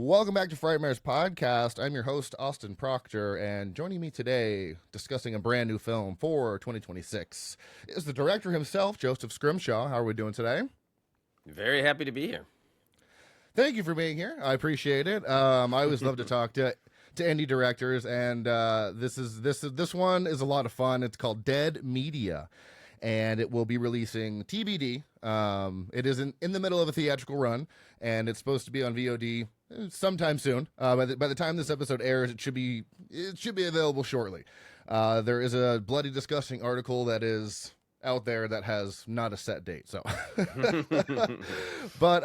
Welcome back to Frightmares Podcast. I'm your host, Austin Proctor, and joining me today discussing a brand new film for 2026 is the director himself, Joseph Scrimshaw. How are we doing today? Very happy to be here. Thank you for being here. I appreciate it. I always love to talk to indie directors, and this one is a lot of fun. It's called Dead Media, and it will be releasing TBD. It is in the middle of a theatrical run, and it's supposed to be on VOD sometime soon. By the time this episode airs, it should be available shortly. There is a bloody disgusting article that is out there that has not a set date. So, but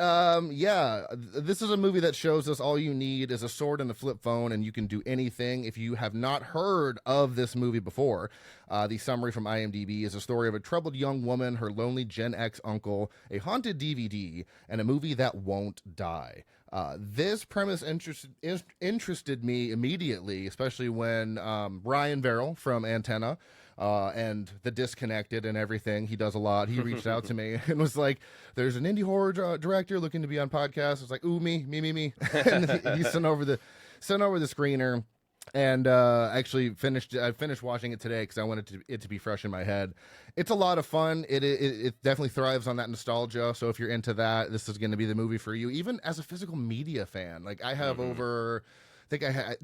this is a movie that shows us all you need is a sword and a flip phone, and you can do anything. If you have not heard of this movie before, the summary from IMDb is a story of a troubled young woman, her lonely Gen X uncle, a haunted DVD, and a movie that won't die. This premise interested me immediately, especially when Ryan Verrill from Antenna and The Disconnected and everything, he does a lot. He reached out to me and was like, there's an indie horror director looking to be on podcast. I was like, ooh, me. And he sent over the screener. And I finished watching it today because I wanted it to be fresh in my head. It's a lot of fun. It definitely thrives on that nostalgia. So if you're into that, this is going to be the movie for you. Even as a physical media fan, like I have I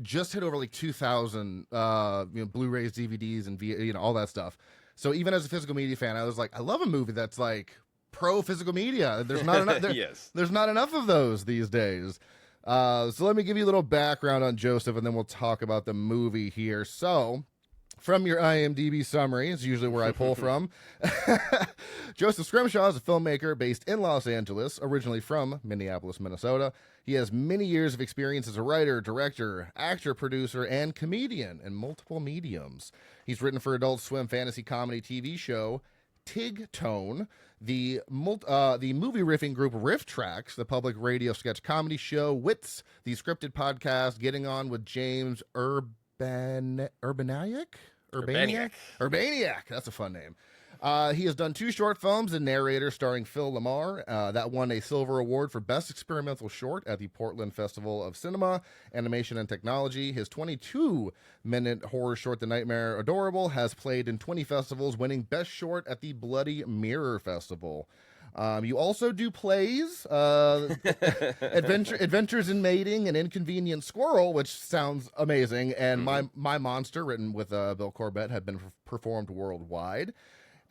just hit over like 2,000 Blu-rays, DVDs, and all that stuff. So even as a physical media fan, I was like, I love a movie that's like pro physical media. There's not enough. Yes. There's not enough of those these days. So let me give you a little background on Joseph, and then we'll talk about the movie here. So, from your IMDb summary, is usually where I pull from. Joseph Scrimshaw is a filmmaker based in Los Angeles, originally from Minneapolis, Minnesota. He has many years of experience as a writer, director, actor, producer, and comedian in multiple mediums. He's written for Adult Swim fantasy comedy TV show Tig Tone, the movie riffing group Riff Tracks, the public radio sketch comedy show Wits, the scripted podcast Getting On with James Urbaniak. That's a fun name. He has done 2 short films and narrator starring Phil Lamar. That won a Silver Award for Best Experimental Short at the Portland Festival of Cinema, Animation, and Technology. His 22-minute horror short, The Nightmare Adorable, has played in 20 festivals, winning Best Short at the Bloody Mirror Festival. You also do plays, Adventures in Mating and Inconvenient Squirrel, which sounds amazing, and My Monster, written with Bill Corbett, have been performed worldwide.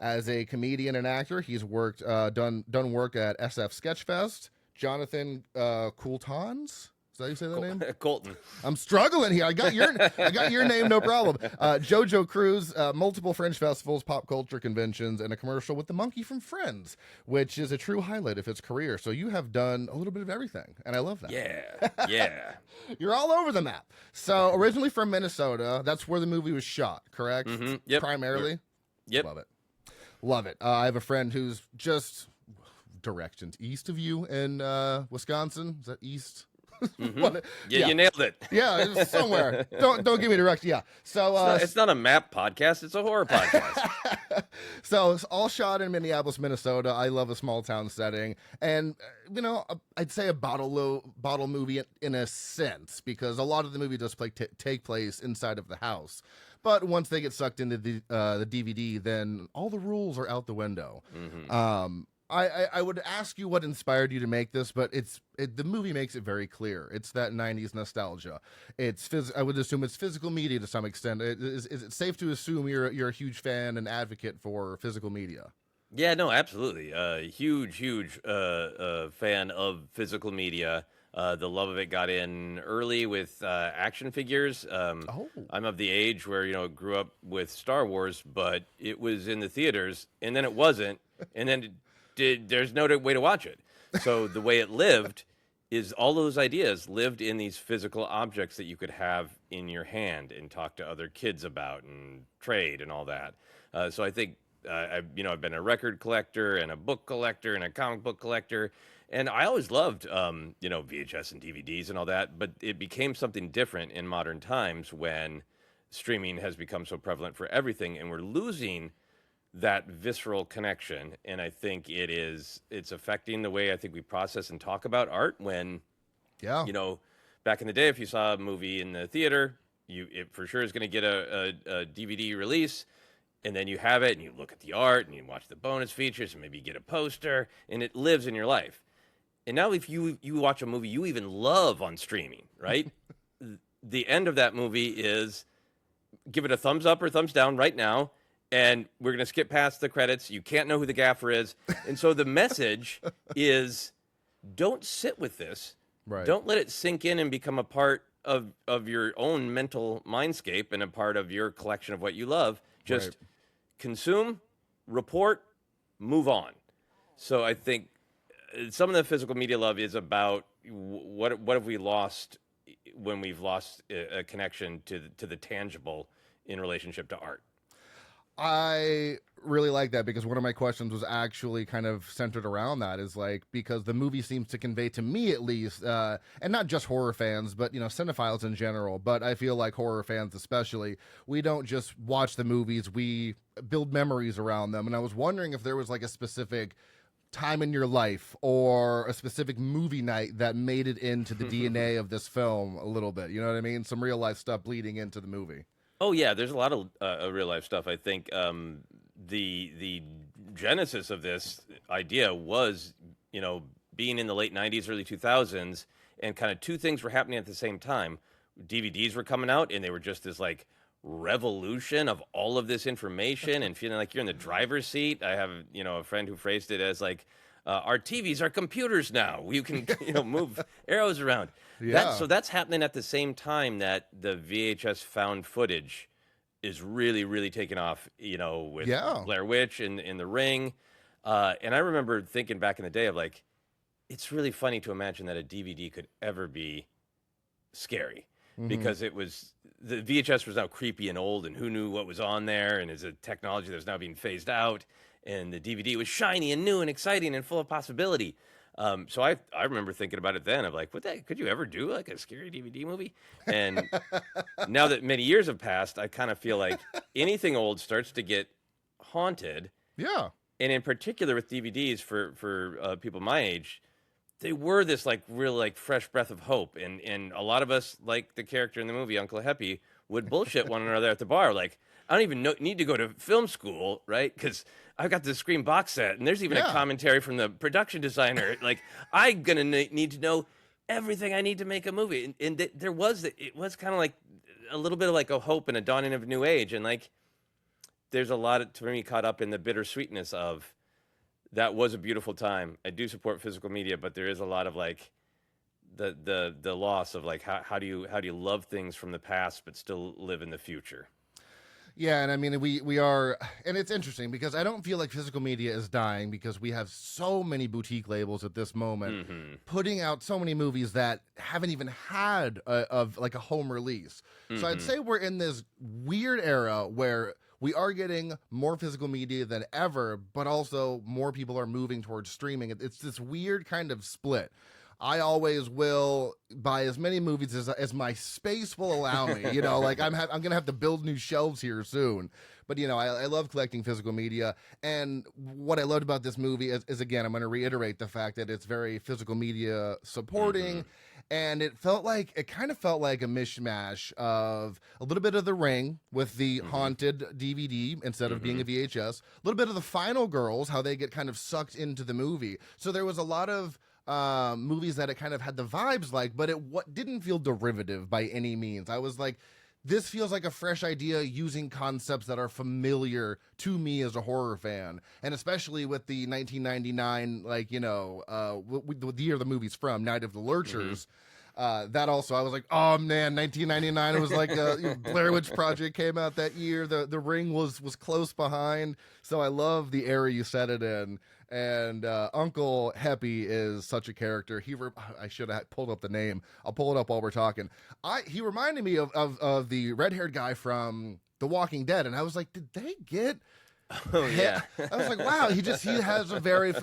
As a comedian and actor, he's worked done work at SF Sketchfest. Jonathan Coultons, is that how you say that name? Colton. I'm struggling here. I got your name, no problem. JoJo Cruise, multiple Fringe festivals, pop culture conventions, and a commercial with the monkey from Friends, which is a true highlight of his career. So you have done a little bit of everything, and I love that. Yeah. You're all over the map. So originally from Minnesota, that's where the movie was shot, correct? Mm-hmm. Yep. Primarily? Yep. Love it. I have a friend who's just directions east of you in Wisconsin. Is that east? Mm-hmm. You nailed it. Yeah, it's somewhere. Don't give me direct. Yeah. So it's not a map podcast. It's a horror podcast. So it's all shot in Minneapolis, Minnesota. I love a small town setting, and I'd say a bottle movie in a sense, because a lot of the movie does take place inside of the house. But once they get sucked into the DVD, then all the rules are out the window. Mm-hmm. I would ask you what inspired you to make this, but the movie makes it very clear. It's that 90s nostalgia. I would assume it's physical media to some extent. Is it safe to assume you're a huge fan and advocate for physical media? Yeah, no, absolutely. Huge fan of physical media. The love of it got in early with action figures. I'm of the age where, grew up with Star Wars, but it was in the theaters, and then it wasn't, and then there's no way to watch it. So the way it lived is all those ideas lived in these physical objects that you could have in your hand and talk to other kids about and trade and all that. So I think I've been a record collector and a book collector and a comic book collector. And I always loved, VHS and DVDs and all that, but it became something different in modern times when streaming has become so prevalent for everything, and we're losing that visceral connection. And I think it's affecting the way I think we process and talk about art when, back in the day, if you saw a movie in the theater, it for sure is going to get a DVD release, and then you have it, and you look at the art, and you watch the bonus features, and maybe you get a poster, and it lives in your life. And now if you watch a movie you even love on streaming, right? The end of that movie is give it a thumbs up or thumbs down right now, and we're going to skip past the credits. You can't know who the gaffer is. And so the message is don't sit with this. Right. Don't let it sink in and become a part of your own mental mindscape and a part of your collection of what you love. Just consume, report, move on. So I think some of the physical media love is about what have we lost when we've lost a connection to the tangible in relationship to art. I really like that because one of my questions was actually kind of centered around that, is like, because the movie seems to convey, to me at least, and not just horror fans, but, you know, cinephiles in general, but I feel like horror fans especially, we don't just watch the movies, we build memories around them. And I was wondering if there was like a specific time in your life or a specific movie night that made it into the DNA of this film a little bit. You know what I mean? Some real life stuff bleeding into the movie. Oh yeah, there's a lot of real life stuff. I think the genesis of this idea was, you know, being in the late 90s, early 2000s, and kind of two things were happening at the same time. DVDs were coming out, and they were just this like revolution of all of this information and feeling like you're in the driver's seat. I have, you know, a friend who phrased it as like, our TVs are computers now. You can, you know, move arrows around. Yeah. So that's happening at the same time that the VHS found footage is really, really taking off, you know, with Blair Witch and in The Ring. And I remember thinking back in the day of like, it's really funny to imagine that a DVD could ever be scary. Because it was, the VHS was now creepy and old, and who knew what was on there, and is a technology that was now being phased out, and the DVD was shiny and new and exciting and full of possibility. So I remember thinking about it then of like, what the heck, could you ever do like a scary DVD movie? And now that many years have passed, I kind of feel like anything old starts to get haunted. Yeah. And in particular with DVDs for people my age, they were this like real like fresh breath of hope, and a lot of us, like the character in the movie Uncle Heppy, would bullshit one another at the bar. Like, I don't even need to go to film school, right? Because I've got the Scream box set, and there's even a commentary from the production designer. Like, I'm gonna need to know everything I need to make a movie, and it was kind of like a little bit of like a hope and a dawning of a new age, and like there's a lot of, to me, caught up in the bittersweetness of. That was a beautiful time. I do support physical media, but there is a lot of like the loss of like how do you love things from the past but still live in the future? Yeah, and I mean we are, and it's interesting because I don't feel like physical media is dying because we have so many boutique labels at this moment putting out so many movies that haven't even had of like a home release. So I'd say we're in this weird era where we are getting more physical media than ever, but also more people are moving towards streaming. It's this weird kind of split. I always will buy as many movies as my space will allow me. You know, like I'm going to have to build new shelves here soon. But, you know, I love collecting physical media. And what I loved about this movie is again, I'm going to reiterate the fact that it's very physical media supporting. And it kind of felt like a mishmash of a little bit of The Ring with the haunted DVD instead of being a VHS, a little bit of The Final Girls, how they get kind of sucked into the movie. So there was a lot of movies that it kind of had the vibes like, but it didn't feel derivative by any means. I was like, this feels like a fresh idea using concepts that are familiar to me as a horror fan. And especially with the 1999, like, you know, the year the movie's from, Night of the Lurchers. That also, I was like, oh man, 1999, it was like Blair Witch Project came out that year. The Ring was close behind. So I love the era you set it in. And Uncle Heppy is such a character. I should have pulled up the name. I'll pull it up while we're talking. He reminded me of the red-haired guy from The Walking Dead, and I was like, did they get? Oh yeah. I was like, wow. He has a very.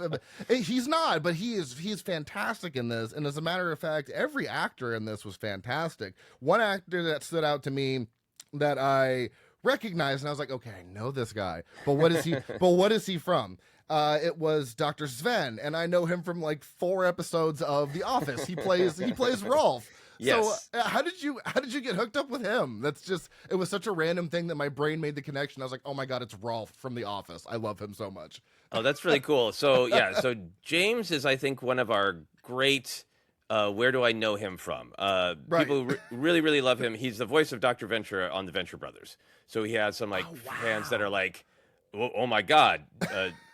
He's not, but he's fantastic in this. And as a matter of fact, every actor in this was fantastic. One actor that stood out to me that I recognized, and I was like, okay, I know this guy, but what is he? But what is he from? It was Dr. Sven, and I know him from like 4 episodes of The Office. He plays Rolf. Yes. So how did you get hooked up with him? It was such a random thing that my brain made the connection. I was like, oh my God, it's Rolf from The Office. I love him so much. Oh, that's really cool. So yeah, so James is, I think, one of our great. Where do I know him from? Right. People really, really love him. He's the voice of Dr. Venture on the Venture Brothers. So he has some fans that are like, oh my God,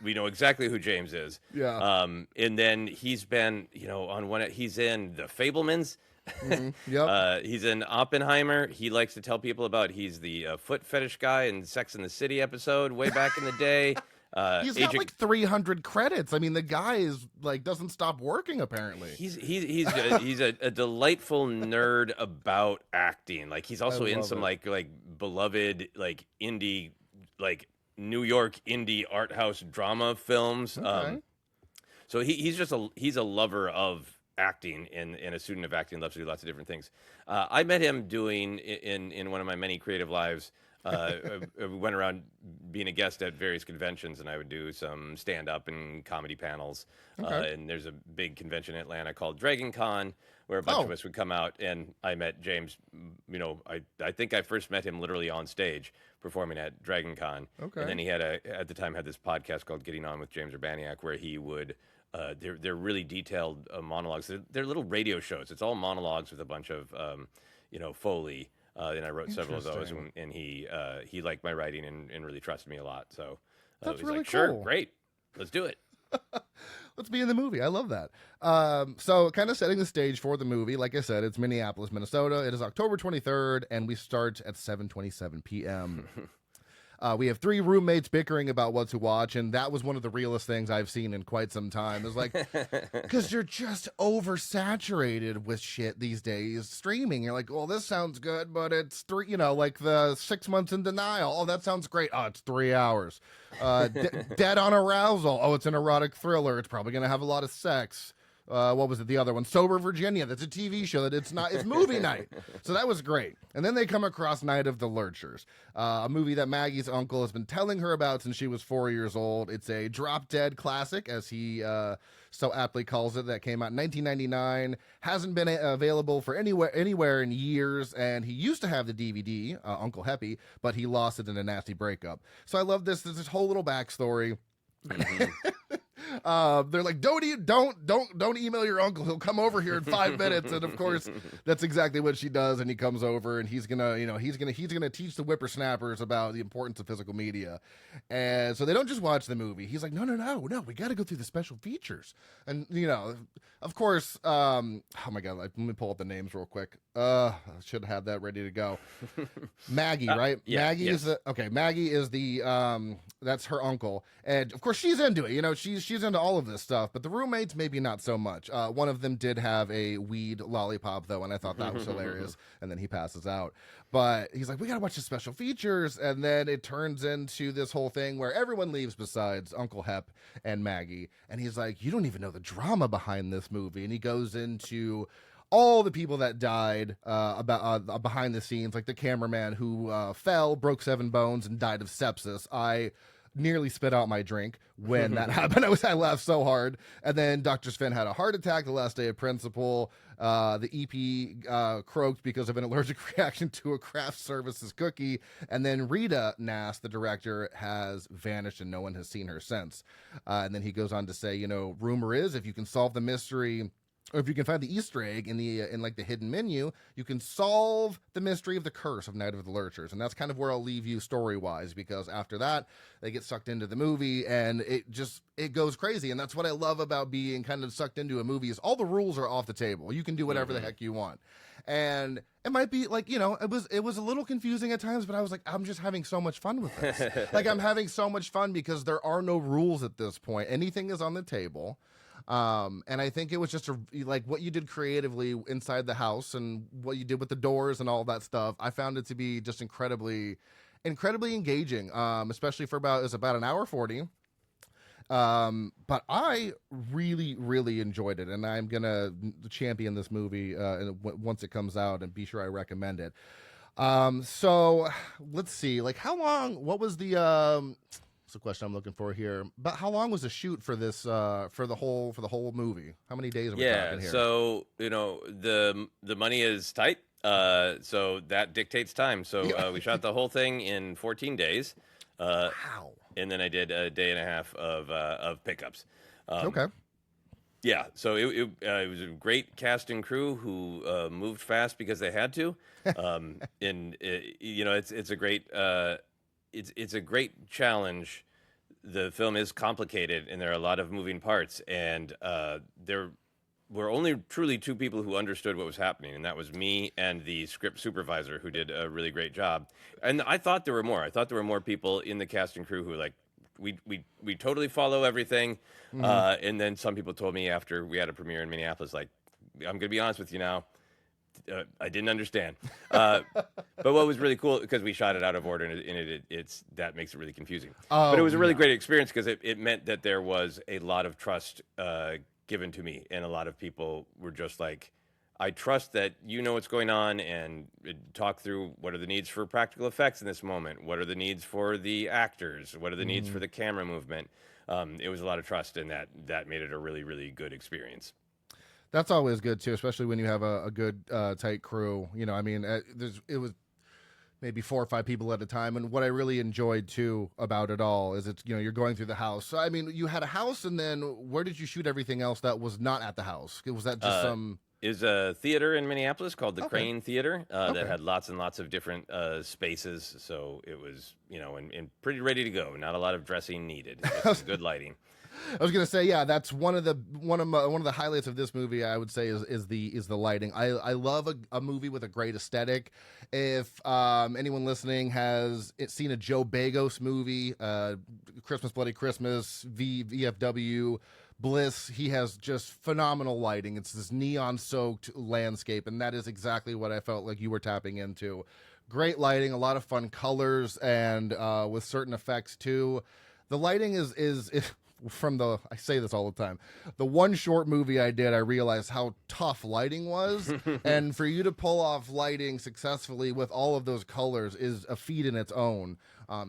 we know exactly who James is. Yeah. And then he's been, he's in The Fablemans. Mm-hmm. Yep. He's in Oppenheimer. He likes to tell people about he's the foot fetish guy in Sex and the City episode way back in the day. He's got like 300 credits. I mean, the guy is doesn't stop working. Apparently, he's a delightful nerd about acting. Like he's also in some like beloved indie New York indie art house drama films. Okay. So he's a lover of acting and a student of acting, loves to do lots of different things. I met him doing in one of my many creative lives. I went around being a guest at various conventions, and I would do some stand-up and comedy panels. Okay. And there's a big convention in Atlanta called Dragon Con, where a bunch of us would come out, and I met James. I think I first met him literally on stage performing at Dragon Con. Okay. And then he at the time had this podcast called Getting On with James Urbaniak, where he would they're really detailed monologues. They're little radio shows. It's all monologues with a bunch of Foley. And I wrote several of those, and he liked my writing and really trusted me a lot. So that's he's really like, cool. sure, great, let's do it. Let's be in the movie. I love that. So kind of setting the stage for the movie. Like I said, it's Minneapolis, Minnesota. It is October 23rd, and we start at 7:27 p.m. We have three roommates bickering about what to watch, and that was one of the realest things I've seen in quite some time. It's like, because you're just oversaturated with shit these days. Streaming, you're like, well, this sounds good, but it's like the 6 months in denial. Oh, that sounds great. Oh, it's 3 hours. Dead on Arousal. Oh, it's an erotic thriller. It's probably going to have a lot of sex. What was it? The other one, Sober Virginia. That's a TV show that it's movie night. So that was great. And then they come across Night of the Lurchers, a movie that Maggie's uncle has been telling her about since she was 4 years old. It's a drop-dead classic, as he so aptly calls it, that came out in 1999. Hasn't been available for anywhere in years, and he used to have the DVD, Uncle Heppy, but he lost it in a nasty breakup. So I love this. There's this whole little backstory. They're like, don't email your uncle. He'll come over here in 5 minutes. And of course, that's exactly what she does. And he comes over, and he's gonna teach the whippersnappers about the importance of physical media. And so they don't just watch the movie. He's like, no, we got to go through the special features. And of course, oh my God, let me pull up the names real quick. I should have that ready to go. Maggie, right? Yeah, Maggie yes. Maggie is the that's her uncle, and of course she's into it. She's into all of this stuff, but the roommates maybe not so much. One of them did have a weed lollipop though, and I thought that was hilarious. And then he passes out, but he's like, we gotta watch the special features, and then it turns into this whole thing where everyone leaves besides Uncle Hep and Maggie, and he's like, you don't even know the drama behind this movie, and he goes into all the people that died about behind the scenes, like the cameraman who fell, broke 7 bones, and died of sepsis. I nearly spit out my drink when that happened. I laughed so hard. And then Dr. Sven had a heart attack the last day of principal. The EP croaked because of an allergic reaction to a craft services cookie. And then Rita Nass, the director, has vanished and no one has seen her since. And then he goes on to say, rumor is if you can solve the mystery, or if you can find the Easter egg in the hidden menu, you can solve the mystery of the curse of Night of the Lurchers. And that's kind of where I'll leave you story-wise, because after that, they get sucked into the movie, and it goes crazy. And that's what I love about being kind of sucked into a movie, is all the rules are off the table. You can do whatever the heck you want. And it might be like, it was a little confusing at times, but I was like, I'm just having so much fun with this. I'm having so much fun because there are no rules at this point. Anything is on the table. And I think it was just what you did creatively inside the house and what you did with the doors and all that stuff. I found it to be just incredibly engaging, especially for about an hour 40. But I really, really enjoyed it, and I'm going to champion this movie once it comes out and be sure I recommend it. So let's see, what was the That's the question I'm looking for here. But how long was the shoot for this for the whole movie? How many days are we talking here? So the money is tight. So that dictates time. So we shot the whole thing in 14 days. Wow. And then I did a day and a half of pickups. Okay. Yeah, so it was a great cast and crew who moved fast because they had to, and it's a great it's a great challenge. The film is complicated, and there are a lot of moving parts, and there were only truly two people who understood what was happening, and that was me and the script supervisor, who did a really great job. And I thought there were more. I thought there were more people in the cast and crew who we totally follow everything. And then some people told me after we had a premiere in Minneapolis, like, I'm going to be honest with you now, I didn't understand. But what was really cool, because we shot it out of order, and it's that makes it really confusing. But it was a really great experience, because it meant that there was a lot of trust given to me, and a lot of people were just like, I trust that you know what's going on, and talk through what are the needs for practical effects in this moment, what are the needs for the actors, what are the needs for the camera movement. It was a lot of trust, and that made it a really, really good experience. That's always good too, especially when you have a good tight crew. I mean, it was maybe 4 or 5 people at a time, and what I really enjoyed too about it all is you're going through the house. So I mean, you had a house, and then where did you shoot everything else that was not at the house? Was that just some? Is a theater in Minneapolis called the Crane Theater that had lots and lots of different spaces. So it was, and pretty ready to go. Not a lot of dressing needed. Just good lighting. I was gonna say, yeah, that's one of the highlights of this movie. I would say is the lighting. I love a movie with a great aesthetic. If anyone listening has seen a Joe Bagos movie, Christmas Bloody Christmas, VFW. Bliss, he has just phenomenal lighting. It's this neon-soaked landscape, and that is exactly what I felt like you were tapping into. Great lighting, a lot of fun colors, and with certain effects too. The lighting is from I say this all the time, the one short movie I did, I realized how tough lighting was, and for you to pull off lighting successfully with all of those colors is a feat in its own.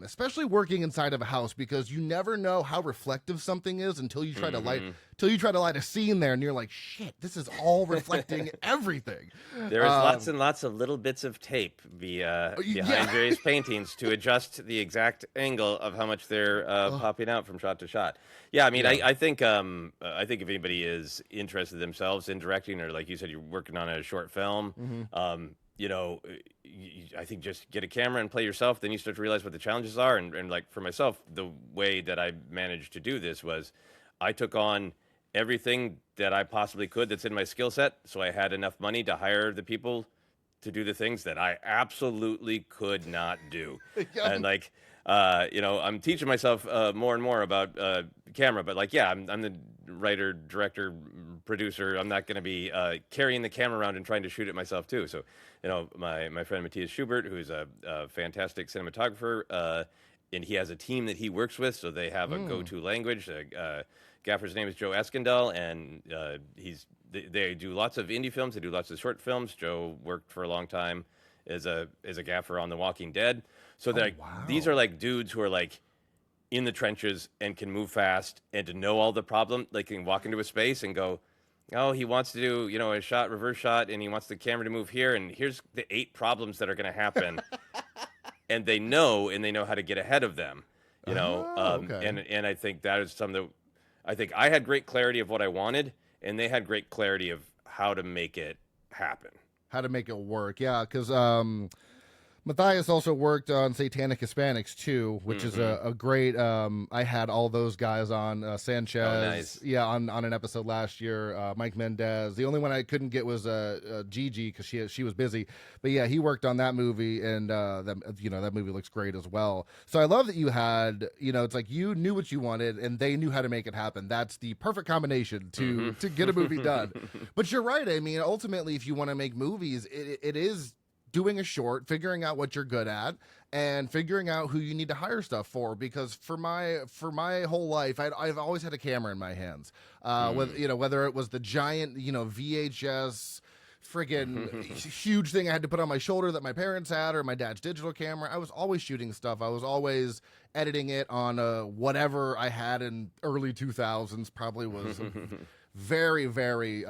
Especially working inside of a house, because you never know how reflective something is until you try to light a scene there, and you're like, shit, this is all reflecting everything. There's lots and lots of little bits of tape behind various paintings to adjust the exact angle of how much they're popping out from shot to shot. Yeah, I mean, I think if anybody is interested themselves in directing, or like you said, you're working on a short film, I think just get a camera and play yourself. Then you start to realize what the challenges are. And like for myself, the way that I managed to do this was I took on everything that I possibly could that's in my skill set. So I had enough money to hire the people to do the things that I absolutely could not do. And like, I'm teaching myself more and more about camera, but like, I'm the writer, director, producer. I'm not going to be carrying the camera around and trying to shoot it myself too. So, my friend Matthias Schubert, who's a fantastic cinematographer, and he has a team that he works with, so they have a go-to language. Gaffer's name is Joe Eskendahl, and they do lots of indie films. They do lots of short films. Joe worked for a long time as a gaffer on The Walking Dead. So these are like dudes who are like in the trenches and can move fast, and to know all the problem, like can walk into a space and go, oh, he wants to do, a shot, reverse shot, and he wants the camera to move here, and here's the 8 problems that are going to happen. And they know how to get ahead of them, Okay. And I think that is something that I think I had great clarity of what I wanted, and they had great clarity of how to make it happen. How to make it work, yeah, because Matthias also worked on Satanic Hispanics too, which is a great. I had all those guys on Sanchez, on an episode last year. Mike Mendez. The only one I couldn't get was Gigi because she was busy. But yeah, he worked on that movie, and that movie looks great as well. So I love that you had, it's like you knew what you wanted, and they knew how to make it happen. That's the perfect combination to get a movie done. But you're right. I mean, ultimately, if you want to make movies, it is doing a short, figuring out what you're good at, and figuring out who you need to hire stuff for. Because for my whole life, I've always had a camera in my hands. Whether it was the giant, VHS friggin' huge thing I had to put on my shoulder that my parents had, or my dad's digital camera. I was always shooting stuff. I was always editing it on whatever I had in early 2000s. Probably was very, very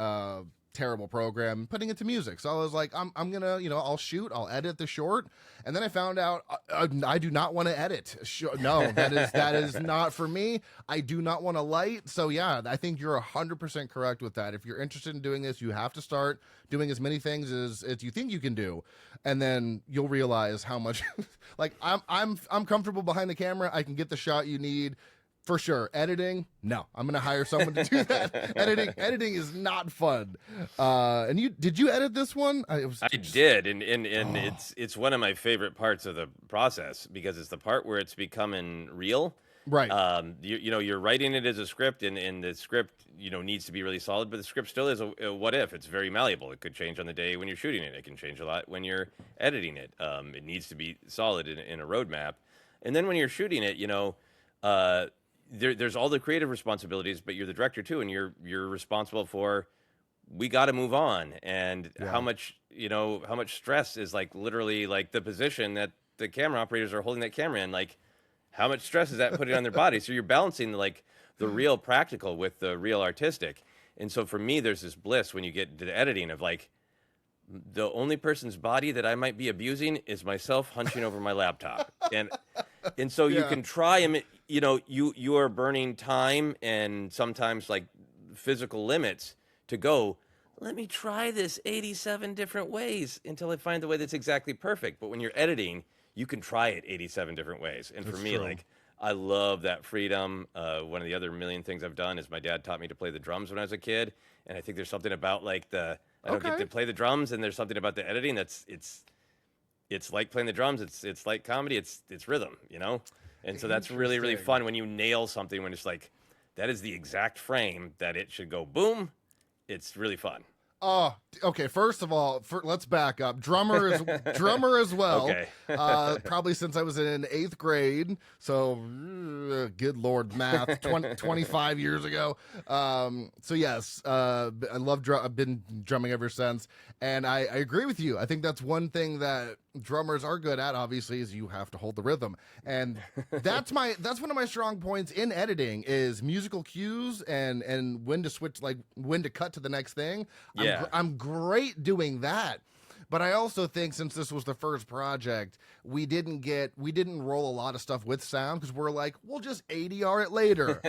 terrible program, putting it to music. So I was like, I'm gonna, I'll shoot, I'll edit the short. And then I found out I do not want to edit. No, that is not for me. I do not want to light. So yeah, I think you're 100% correct with that. If you're interested in doing this, you have to start doing as many things as you think you can do, and then you'll realize how much like I'm comfortable behind the camera. I can get the shot you need. For sure. Editing, no. I'm gonna hire someone to do that. Editing is not fun. And did you edit this one? I did, and it's one of my favorite parts of the process, because it's the part where it's becoming real. Right. You're writing it as a script, and the script needs to be really solid, but the script still is a what if. It's very malleable. It could change on the day when you're shooting it. It can change a lot when you're editing it. It needs to be solid in a roadmap, and then when you're shooting it, there's all the creative responsibilities, but you're the director too, and you're responsible for, we got to move on, and how much stress is like literally like the position that the camera operators are holding that camera in, like how much stress is that putting on their body? So you're balancing like the real practical with the real artistic. And so for me, there's this bliss when you get to the editing of like, the only person's body that I might be abusing is myself hunching over my laptop. And so you can try and, you are burning time and sometimes like physical limits to go, let me try this 87 different ways until I find the way that's exactly perfect. But when you're editing, you can try it 87 different ways. And for me, like, I love that freedom. One of the other million things I've done is my dad taught me to play the drums when I was a kid. And I think there's something about like I don't get to play the drums, and there's something about the editing it's like playing the drums. It's like comedy. It's rhythm, And so that's really, really fun when you nail something, when it's like, that is the exact frame that it should go boom. It's really fun. Oh, okay. First of all, let's back up. Drummer as well. Okay. Probably since I was in 8th grade. So, good Lord, math. 25 years ago. So yes, I love I've been drumming ever since, and I agree with you. I think that's one thing that drummers are good at. Obviously, is you have to hold the rhythm, and that's one of my strong points in editing is musical cues and when to switch, like when to cut to the next thing. Yeah. I'm great doing that. But I also think since this was the first project, we didn't roll a lot of stuff with sound because we're like, we'll just ADR it later.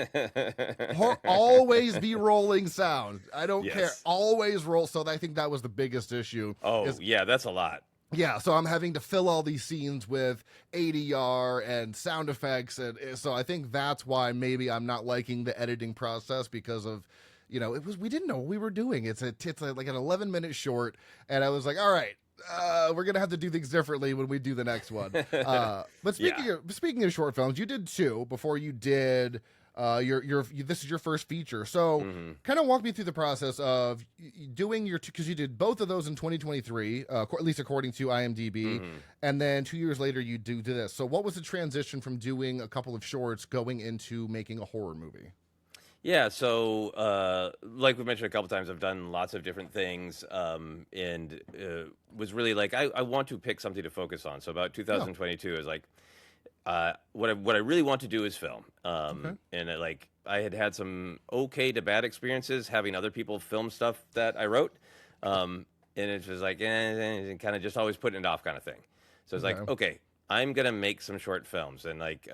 Always be rolling sound. I don't care. Always roll. So I think that was the biggest issue. Oh, that's a lot. Yeah, so I'm having to fill all these scenes with ADR and sound effects. And so I think that's why maybe I'm not liking the editing process, because of, we didn't know what we were doing. It's like an 11-minute short, and I was like, all right, we're gonna have to do things differently when we do the next one. But speaking of short films, you did 2 before you did this is your first feature. So kind of walk me through the process of doing because you did both of those in 2023, at least according to IMDb, and then 2 years later you do this. So what was the transition from doing a couple of shorts going into making a horror movie? Yeah, so like we mentioned a couple times, I've done lots of different things, and was really like, I want to pick something to focus on. So about 2022, I was like, what I really want to do is film. And I had some okay to bad experiences having other people film stuff that I wrote, and it was like, kind of just always putting it off kind of thing. So I was like, okay, I'm gonna make some short films, and like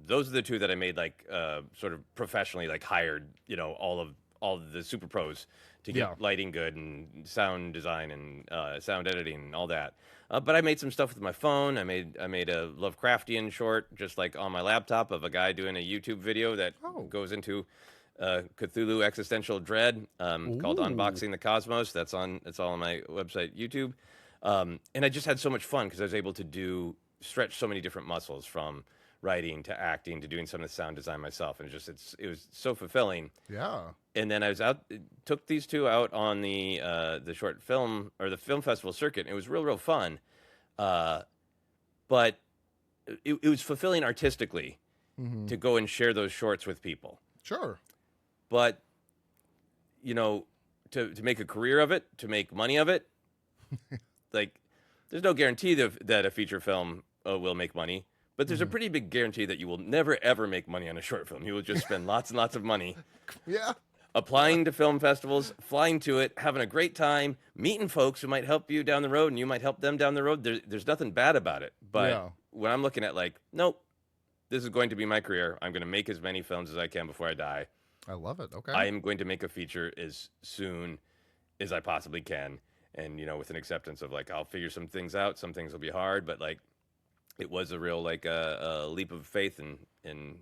those are the 2 that I made like sort of professionally, like hired all of the super pros to get lighting good and sound design and sound editing and all that. But I made some stuff with my phone. I made a Lovecraftian short just like on my laptop of a guy doing a YouTube video that goes into Cthulhu existential dread called Unboxing the Cosmos. It's all on my website, YouTube. And I just had so much fun because I was able to stretch so many different muscles, from writing to acting to doing some of the sound design myself, and it was so fulfilling. Yeah. And then I was took these 2 out on the short film or the film festival circuit. And it was real fun, but it was fulfilling artistically to go and share those shorts with people. Sure. But to make a career of it, to make money of it. Like, there's no guarantee that a feature film will make money, but there's a pretty big guarantee that you will never, ever make money on a short film. You will just spend lots and lots of money. Yeah. Applying to film festivals, flying to it, having a great time, meeting folks who might help you down the road, and you might help them down the road. There's nothing bad about it. But when I'm looking at, like, nope, this is going to be my career. I'm going to make as many films as I can before I die. I love it. Okay. I am going to make a feature as soon as I possibly can. And, with an acceptance of, like, I'll figure some things out. Some things will be hard, but, like, it was a real, like, a leap of faith in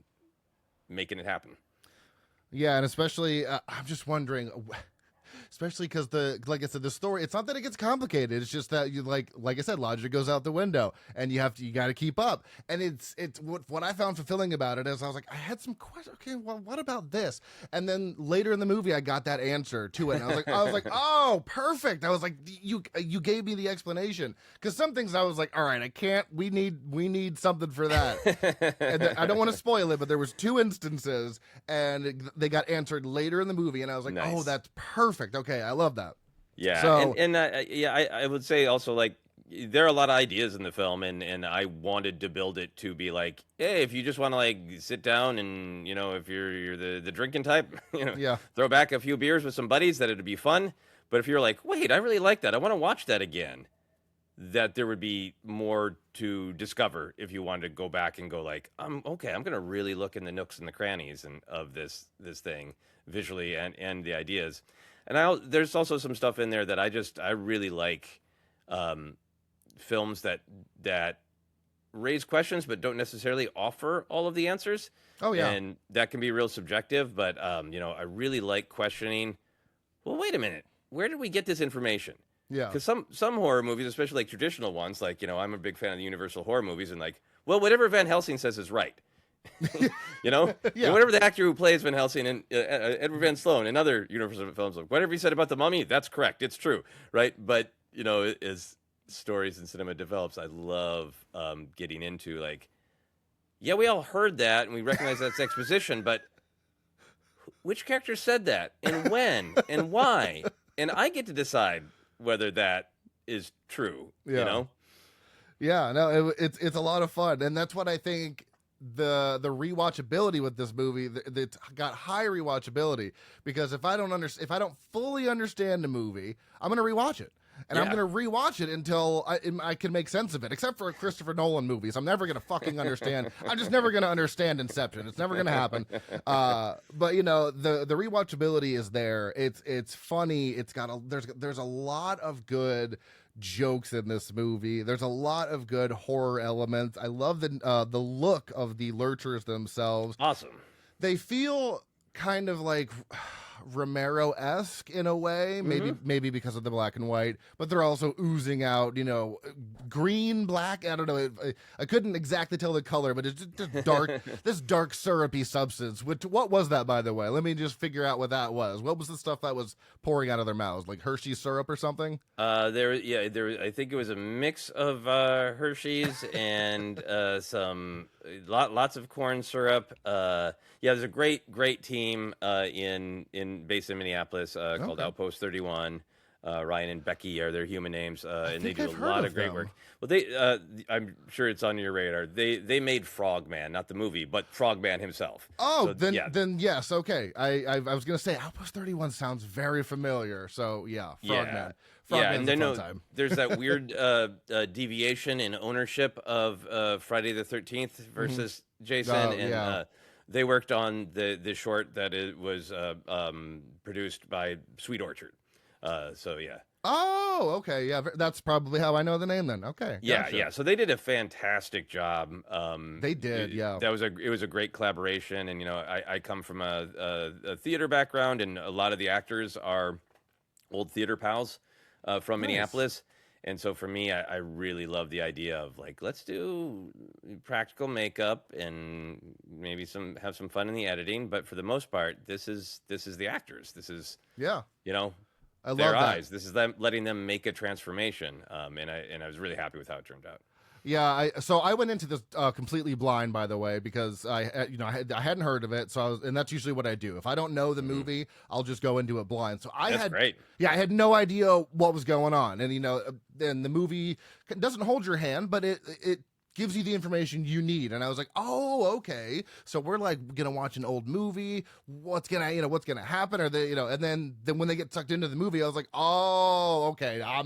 making it happen. Yeah, and especially, I'm just wondering, especially because like I said, the story, it's not that it gets complicated. It's just that you like I said, logic goes out the window, and you got to keep up. And it's what I found fulfilling about it is I was like, I had some questions. Okay, well, what about this? And then later in the movie, I got that answer to it. And I was like, oh, perfect. I was like, you gave me the explanation, because some things I was like, all right, I can't. We need something for that. And I don't want to spoil it, but there was 2 instances, and they got answered later in the movie, and I was like, nice. Oh, that's perfect. Okay, I love that. Yeah, so, I would say also, like, there are a lot of ideas in the film, and I wanted to build it to be like, hey, if you just want to, like, sit down and, if you're the drinking type, throw back a few beers with some buddies, that it'd be fun. But if you're like, wait, I really like that, I want to watch that again, that there would be more to discover if you wanted to go back and go, like, I'm going to really look in the nooks and the crannies of this thing visually and the ideas. And there's also some stuff in there that I really like, films that raise questions but don't necessarily offer all of the answers. Oh yeah, and that can be real subjective. But I really like questioning. Well, wait a minute, where did we get this information? Yeah, because some horror movies, especially like traditional ones, like I'm a big fan of the Universal horror movies, and like, well, whatever Van Helsing says is right. Yeah. And whatever the actor who plays Van Helsing and Edward Van Sloan and other Universal films, like, whatever he said about the Mummy, that's correct, it's true, right? But as stories and cinema develops, I love getting into, like, yeah, we all heard that and we recognize that's exposition, but which character said that and when and why? And I get to decide whether that is true. Yeah, no, it's a lot of fun, and that's what I think. The rewatchability with this movie, it's got high rewatchability, because if I don't fully understand the movie, I'm gonna rewatch it, and I'm gonna rewatch it until I can make sense of it. Except for Christopher Nolan movies, I'm never gonna fucking understand. I'm just never gonna understand Inception. It's never gonna happen. But the rewatchability is there. It's funny. It's got there's a lot of good jokes in this movie. There's a lot of good horror elements. I love the look of the lurchers themselves. Awesome. They feel kind of like Romero-esque in a way, maybe because of the black and white, but they're also oozing out, green, black. I don't know. I couldn't exactly tell the color, but it's just dark, this dark syrupy substance. What was that, by the way? Let me just figure out what that was. What was the stuff that was pouring out of their mouths? Like Hershey's syrup or something? There. I think it was a mix of Hershey's and lots of corn syrup. There's a great team based in Minneapolis called Outpost 31. Ryan and Becky are their human names, and they do a lot of great work. Well, I'm sure it's on your radar. They made Frogman, not the movie, but Frogman himself. Oh, so, then yes, okay. I was gonna say Outpost 31 sounds very familiar. So yeah, Frogman. And then there's that weird deviation in ownership of Friday the 13th versus Jason, they worked on the short that it was produced by Sweet Orchard. Oh, okay. Yeah, that's probably how I know the name then. Okay. Gotcha. Yeah. So they did a fantastic job. They did, yeah. It was a great collaboration, and I come from a theater background, and a lot of the actors are old theater pals from Minneapolis. And so for me, I really love the idea of, like, let's do practical makeup and maybe have some fun in the editing. But for the most part, this is the actors. This is I their love eyes. that. This is them letting them make a transformation. And I was really happy with how it turned out. Yeah, so I went into this completely blind, by the way, because I hadn't heard of it. So and that's usually what I do. If I don't know the movie, I'll just go into it blind. So That's great. Yeah, I had no idea what was going on, and and the movie doesn't hold your hand, but it gives you the information you need. And I was like, oh, okay. So we're like gonna watch an old movie. What's gonna happen? Or and then when they get sucked into the movie, I was like, oh, okay. I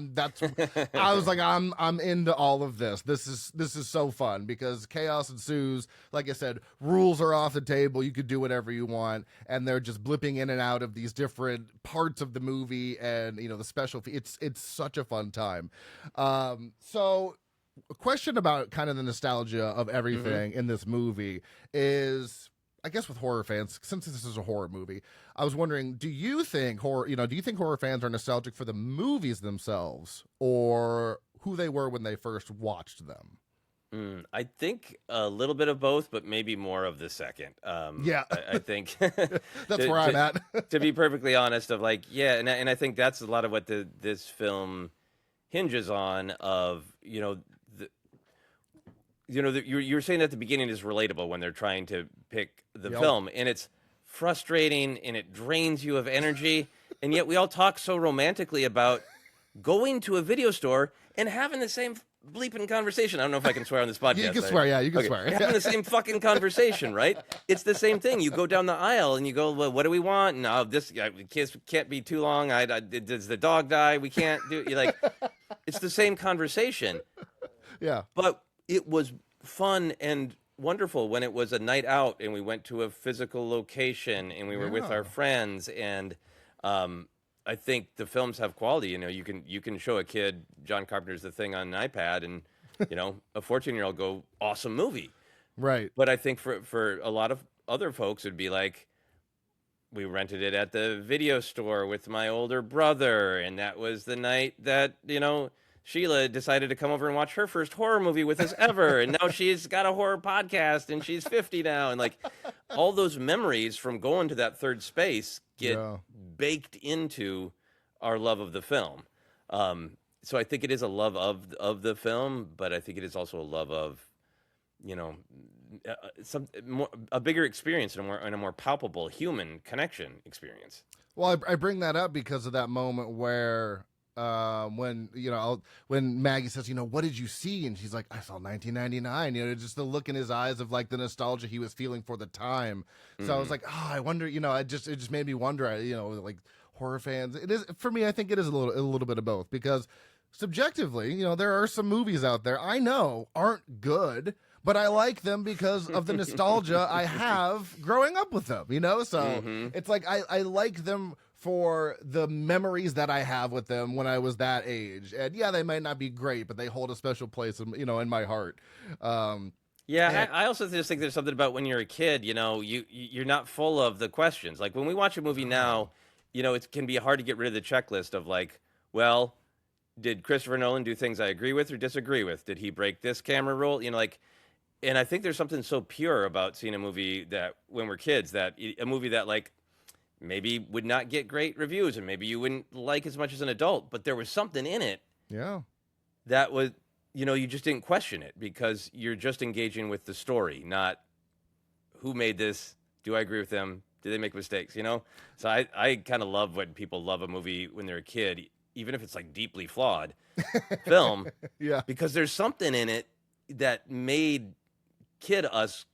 was like, I'm into all of this. This is so fun because chaos ensues. Like I said, rules are off the table. You could do whatever you want, and they're just blipping in and out of these different parts of the movie, and the special. It's such a fun time. So. A question about kind of the nostalgia of everything in this movie is, I guess, with horror fans, since this is a horror movie, I was wondering, do you think horror fans are nostalgic for the movies themselves or who they were when they first watched them? I think a little bit of both, but maybe more of the second. Yeah, I think that's where I'm at. To be perfectly honest, of like, yeah, and I think that's a lot of what this film hinges on. Of you're saying at the beginning is relatable when they're trying to pick the film, and it's frustrating and it drains you of energy, and yet we all talk so romantically about going to a video store and having the same bleeping conversation. I don't know if I can swear on this podcast. You can swear, yeah, you can swear. Having the same fucking conversation, right? It's the same thing. You go down the aisle and you go, well, what do we want? No, this kiss can't be too long. Does the dog die? We can't do. You're like, it's the same conversation. Yeah, but it was fun and wonderful when it was a night out and we went to a physical location and we were with our friends. And I think the films have quality. You can show a kid John Carpenter's The Thing on an iPad, and a 14-year-old go, awesome movie, right? But I think for a lot of other folks, it'd be like, we rented it at the video store with my older brother, and that was the night that Sheila decided to come over and watch her first horror movie with us ever. And now she's got a horror podcast and she's 50 now. And like all those memories from going to that third space get baked into our love of the film. So I think it is a love of the film, but I think it is also a love of, a bigger experience and a more palpable human connection experience. Well, I bring that up because of that moment where, when Maggie says, what did you see? And she's like, I saw 1999, just the look in his eyes of like the nostalgia he was feeling for the time. So I was like, I wonder, it just made me wonder, like horror fans, it is for me. I think it is a little bit of both, because subjectively, there are some movies out there I know aren't good, but I like them because of the nostalgia I have growing up with them, so it's like, I like them for the memories that I have with them when I was that age. And yeah, they might not be great, but they hold a special place in my heart. I also just think there's something about when you're a kid, you're not full of the questions. Like when we watch a movie now, it can be hard to get rid of the checklist of like, well, did Christopher Nolan do things I agree with or disagree with? Did he break this camera rule? And I think there's something so pure about seeing a movie that when we're kids, that a movie that like maybe would not get great reviews and maybe you wouldn't like as much as an adult, but there was something in it that was, you just didn't question it because you're just engaging with the story, not who made this, do I agree with them, did they make mistakes, So I kind of love when people love a movie when they're a kid, even if it's like deeply flawed film, because there's something in it that made kid us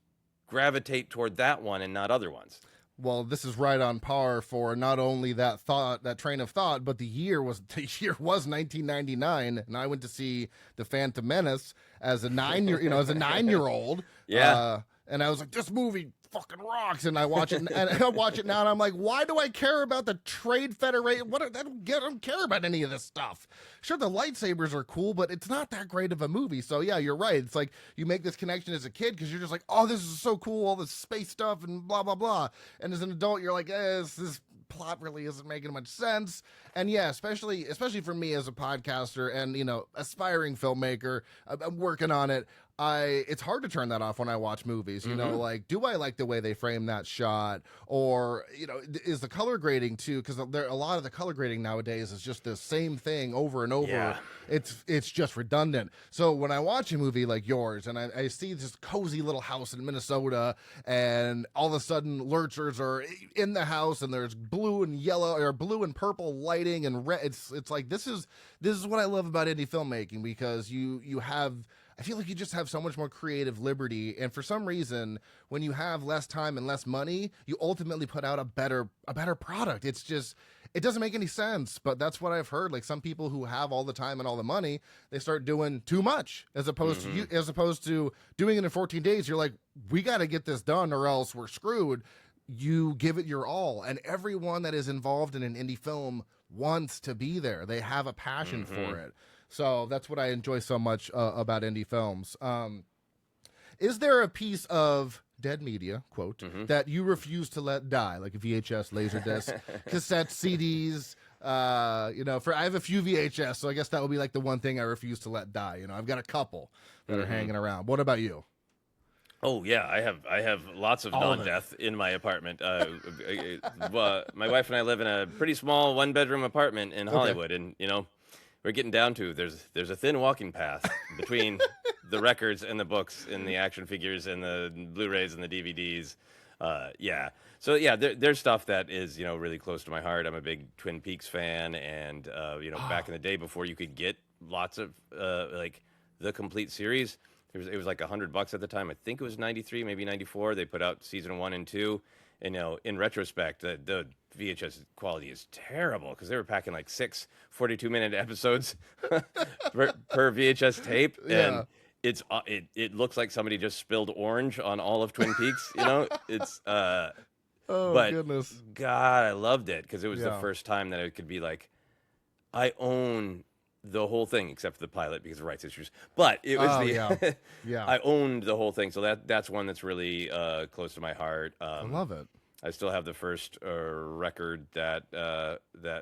gravitate toward that one and not other ones. Well, this is right on par for not only that train of thought, but the year was 1999, and I went to see The Phantom Menace as a 9-year-old. Yeah. And I was like, this movie fucking rocks, and I watch it, and I watch it now, and I'm like, why do I care about the Trade Federation? I don't care about any of this stuff. Sure, the lightsabers are cool, but it's not that great of a movie. So yeah, you're right. It's like you make this connection as a kid because you're just like, oh, this is so cool, all this space stuff and blah blah blah. And as an adult, you're like, this plot really isn't making much sense. And yeah, especially for me as a podcaster and aspiring filmmaker, I'm working on it. it's hard to turn that off when I watch movies, you know, like, do I like the way they frame that shot, or, you know, is the color grading too? Because a lot of the color grading nowadays is just the same thing over and over. Yeah. It's just redundant. So when I watch a movie like yours and I see this cozy little house in Minnesota, and all of a sudden lurchers are in the house, and there's blue and yellow or blue and purple lighting and red, it's like, this is what I love about indie filmmaking, because you have, I feel like you just have so much more creative liberty, and for some reason, when you have less time and less money, you ultimately put out a better product. It's just, it doesn't make any sense, but that's what I've heard. Like, some people who have all the time and all the money, they start doing too much, as opposed to doing it in 14 days. You're like, we got to get this done or else we're screwed. You give it your all, and everyone that is involved in an indie film wants to be there. They have a passion for it. So that's what I enjoy so much about indie films. Is there a piece of dead media, quote, that you refuse to let die, like a VHS, Laserdisc, cassette, CDs? You know, I have a few VHS, so I guess that would be like the one thing I refuse to let die. You know, I've got a couple that are hanging around. What about you? Oh yeah, I have lots of non-death in my apartment. My wife and I live in a pretty small 1-bedroom apartment in Hollywood, and you know, we're getting down to there's a thin walking path between the records and the books and the action figures and the Blu-rays and the DVDs. Yeah. So yeah, there's stuff that is, you know, really close to my heart. I'm a big Twin Peaks fan, and you know, back in the day before you could get lots of like the complete series, it was like $100 at the time. I think it was 93, maybe 94. They put out season 1 and 2. And, you know, in retrospect, the VHS quality is terrible, because they were packing like 6 42-minute episodes per VHS tape. Yeah. And it looks like somebody just spilled orange on all of Twin Peaks. You know, it's Oh, but goodness. God, I loved it, because it was the first time that it could be like, I own the whole thing except for the pilot because of rights issues. But it was I owned the whole thing, so that's one that's really close to my heart. I love it. I still have the first record that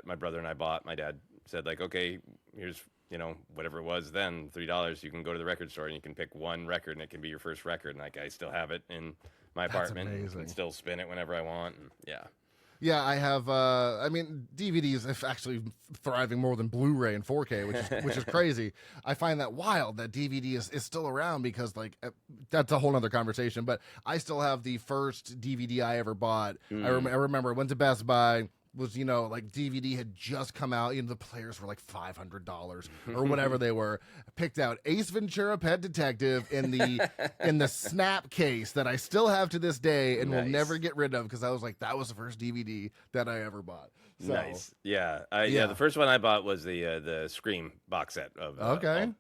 my brother and I bought. My dad said, like, okay, here's, you know, whatever it was then, $3. You can go to the record store and you can pick one record, and it can be your first record. And like, I still have it in my apartment. Amazing. And still spin it whenever I want. And, yeah. Yeah, I have. I mean, DVDs is actually thriving more than Blu-ray and 4K, which is crazy. I find that wild that DVD is still around, because like that's a whole other conversation. But I still have the first DVD I ever bought. I remember I went to Best Buy. Was, you know, like, DVD had just come out, you know, the players were like $500 or whatever they were. Picked out Ace Ventura: Pet Detective in the snap case that I still have to this day and will never get rid of, because I was like, that was the first DVD that I ever bought. So, nice. Yeah. The first one I bought was the Scream box set of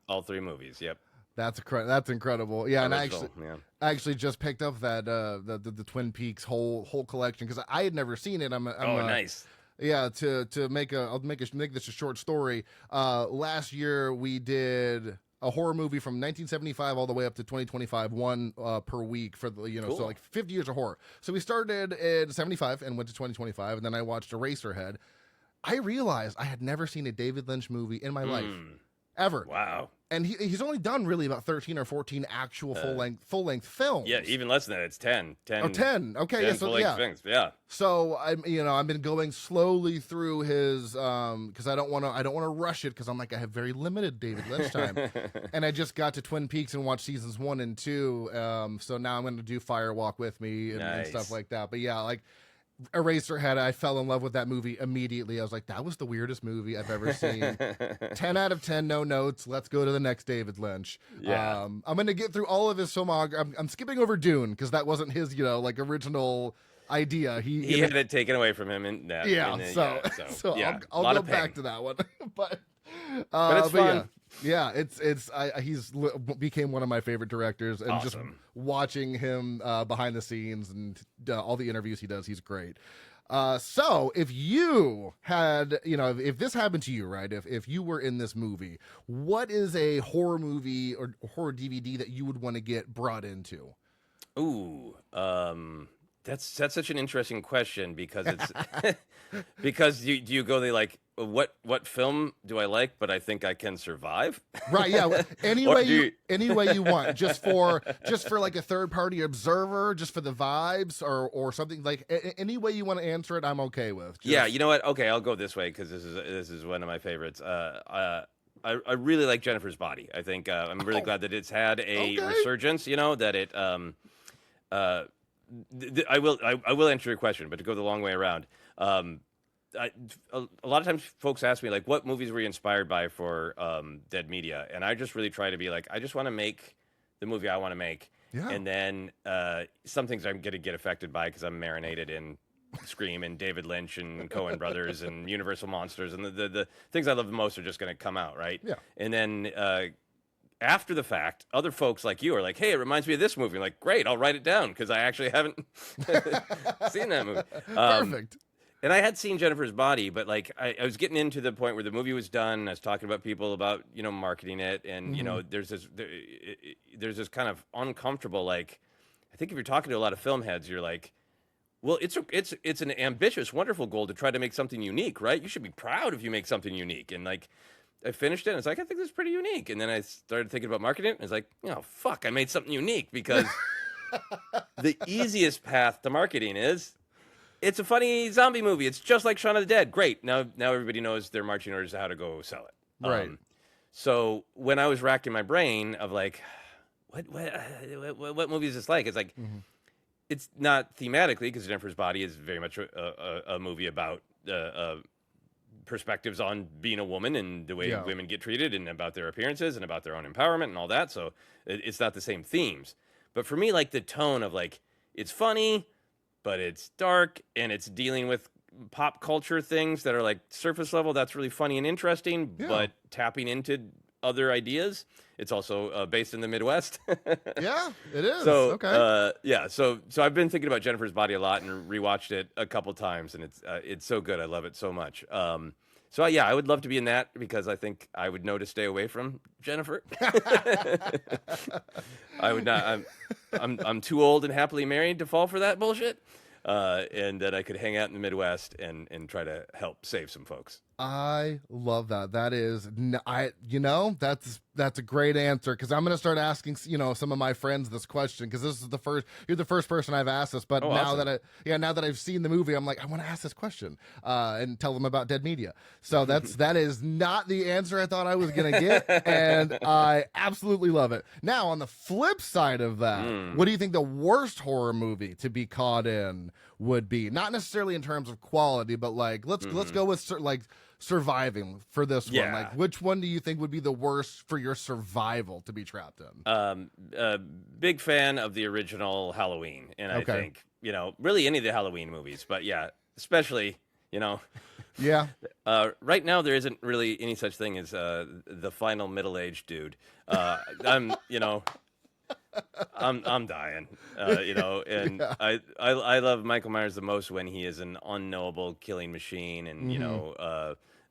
all 3 movies. Yep. That's incredible. Yeah, and I actually just picked up that the Twin Peaks whole collection, because I had never seen it. Nice. Yeah, to make this a short story. Last year we did a horror movie from 1975 all the way up to 2025, one per week for the, you know, so like 50 years of horror. So we started in 75 and went to 2025, and then I watched Eraserhead. I realized I had never seen a David Lynch movie in my life. Ever. Wow. And he's only done really about 13 or 14 actual full length films. Yeah, even less than that. It's 10. 10. Oh, 10. Okay, 10 full-length things. Yeah. So I've been going slowly through his because I don't want to rush it, because I'm like, I have very limited David Lynch time. And I just got to Twin Peaks and watched seasons 1 and 2. So now I'm going to do Fire Walk with Me and stuff like that. But yeah, like Eraserhead, I fell in love with that movie immediately. I was like, that was the weirdest movie I've ever seen. 10 out of 10, no notes. Let's go to the next David Lynch. Yeah. I'm going to get through all of his filmography. I'm skipping over Dune, because that wasn't his, you know, like, original idea. He had it taken away from him. So I'll go back to that one. But it's fun. He's became one of my favorite directors, and awesome. Just watching him behind the scenes and all the interviews he does, he's great. So if you had, you know, if this happened to you, right, if you were in this movie, what is a horror movie or horror DVD that you would want to get brought into? Ooh, That's such an interesting question because it's because do you go like what film do I like but I think I can survive? Right, yeah. Any Or way do any way you want, just for like a third party observer, just for the vibes, or something like any way you want to answer it, I'm okay with. Yeah, you know what? Okay, I'll go this way because this is one of my favorites. I really like Jennifer's Body. I think I'm really glad that it's had a resurgence. You know that it I will answer your question, but to go the long way around. A lot of times folks ask me like, what movies were you inspired by for Dead Media? And I just really try to be like, I just want to make the movie I want to make. Yeah. And then some things I'm going to get affected by because I'm marinated in Scream and David Lynch and Coen Brothers and Universal Monsters. And the things I love the most are just going to come out, right? Yeah. And then after the fact, other folks like you are like, hey, it reminds me of this movie. I'm like, great, I'll write it down because I actually haven't seen that movie. Perfect. And I had seen Jennifer's Body, but like I was getting into the point where the movie was done. I was talking about people about marketing it, and there's this kind of uncomfortable like. I think if you're talking to a lot of film heads, you're like, well, it's an ambitious, wonderful goal to try to make something unique, right? You should be proud if you make something unique. And like, I finished it, and it's like I think this is pretty unique. And then I started thinking about marketing it, and it's like, fuck, I made something unique because the easiest path to marketing is. It's a funny zombie movie. It's just like Shaun of the Dead. Great. Now everybody knows their marching orders to how to go sell it. Right. So when I was racking my brain of like, what movie is this like? It's like, it's not thematically because Jennifer's Body is very much a movie about perspectives on being a woman and the way women get treated and about their appearances and about their own empowerment and all that. So it's not the same themes. But for me, like the tone of like, it's funny, but it's dark and it's dealing with pop culture things that are like surface level. That's really funny and interesting, but tapping into other ideas. It's also based in the Midwest. Yeah, it is. So, okay. So I've been thinking about Jennifer's Body a lot and rewatched it a couple times, and it's so good. I love it so much. So I would love to be in that because I think I would know to stay away from Jennifer. I would not. I'm too old and happily married to fall for that bullshit. And that I could hang out in the Midwest and try to help save some folks. I love that. That is, that's a great answer because I'm going to start asking, some of my friends this question because this is you're the first person I've asked this. But now awesome. that I've seen the movie, I'm like, I want to ask this question and tell them about Dead Media. So that is not the answer I thought I was going to get, and I absolutely love it. Now, on the flip side of that, what do you think the worst horror movie to be caught in would be? Not necessarily in terms of quality, but like let's go with like surviving for this one. Like, which one do you think would be the worst for your survival to be trapped in? Big fan of the original Halloween, and I think really any of the Halloween movies, but especially right now there isn't really any such thing as the final middle-aged dude. I'm dying, and I love Michael Myers the most when he is an unknowable killing machine, and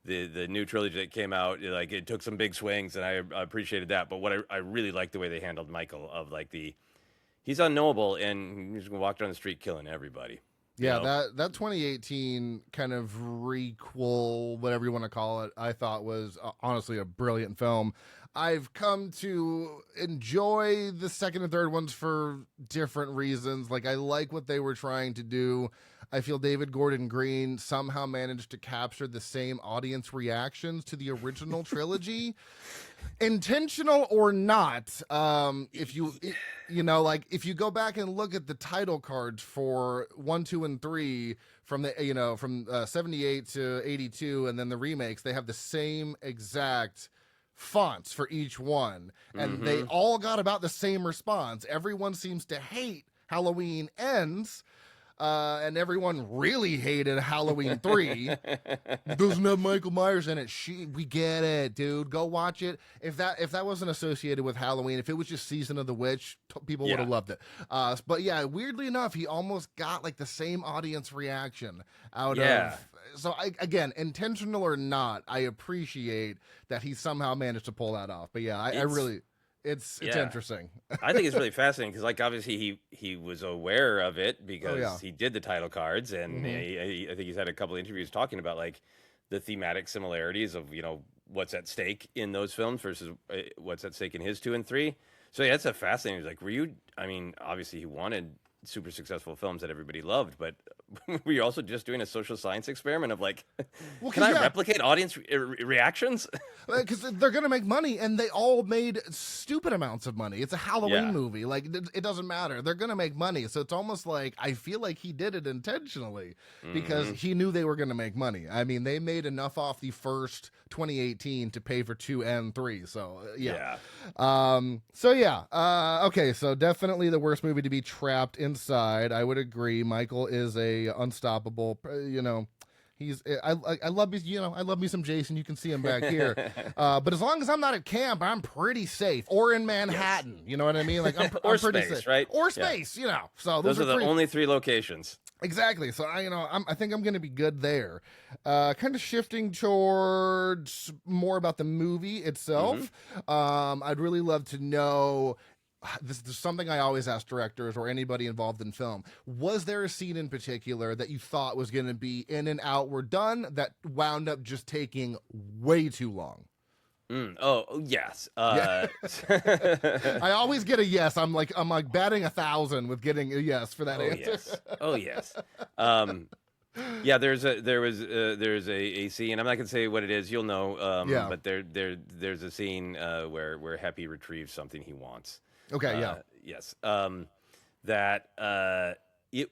the new trilogy that came out, like it took some big swings, and I appreciated that. But what I really liked the way they handled Michael of like he's unknowable and he's gonna walk down the street killing everybody. Yeah, that 2018 kind of requel, whatever you want to call it, I thought was honestly a brilliant film. I've come to enjoy the second and third ones for different reasons. Like, I like what they were trying to do. I feel David Gordon Green somehow managed to capture the same audience reactions to the original trilogy. Intentional or not, if you go back and look at the title cards for 1, 2, and 3 from the from 78 to 82, and then the remakes, they have the same exact fonts for each one, and they all got about the same response. Everyone seems to hate Halloween Ends. And everyone really hated Halloween 3. Doesn't have Michael Myers in it. We get it, dude. Go watch it. If that wasn't associated with Halloween, if it was just Season of the Witch, people would have loved it. But yeah, weirdly enough, he almost got like the same audience reaction out of. So again, intentional or not, I appreciate that he somehow managed to pull that off. But yeah, I really. It's Yeah. interesting. I think it's really fascinating because, like, obviously he was aware of it because yeah. he did the title cards, and I think he's had a couple of interviews talking about like the thematic similarities of what's at stake in those films versus what's at stake in his 2 and 3. So yeah, it's a fascinating. Like, were you? I mean, obviously he wanted super successful films that everybody loved, but were you also just doing a social science experiment of like, can I replicate audience reactions? Because they're going to make money, and they all made stupid amounts of money. It's a Halloween movie. Like, it doesn't matter. They're going to make money. So it's almost like I feel like he did it intentionally because he knew they were going to make money. I mean, they made enough off the first 2018 to pay for 2 and 3. So, yeah. Okay, so definitely the worst movie to be trapped inside. I would agree. Michael is a unstoppable, I love me, I love me some Jason. You can see him back here. But as long as I'm not at camp, I'm pretty safe. Or in Manhattan, you know what I mean? Like I'm pretty space, safe, right? Or space, So those are the only 3 locations. Exactly. So I think I'm going to be good there. Kind of shifting towards more about the movie itself. I'd really love to know. This is something I always ask directors or anybody involved in film. Was there a scene in particular that you thought was going to be in and out, we're done, that wound up just taking way too long? Oh, yes. I always get a yes. I'm like batting 1,000 with getting a yes for that answer. Yes. Yeah, there's a scene. I'm not gonna say what it is. You'll know. But there's a scene where Happy retrieves something he wants. Okay. Yes.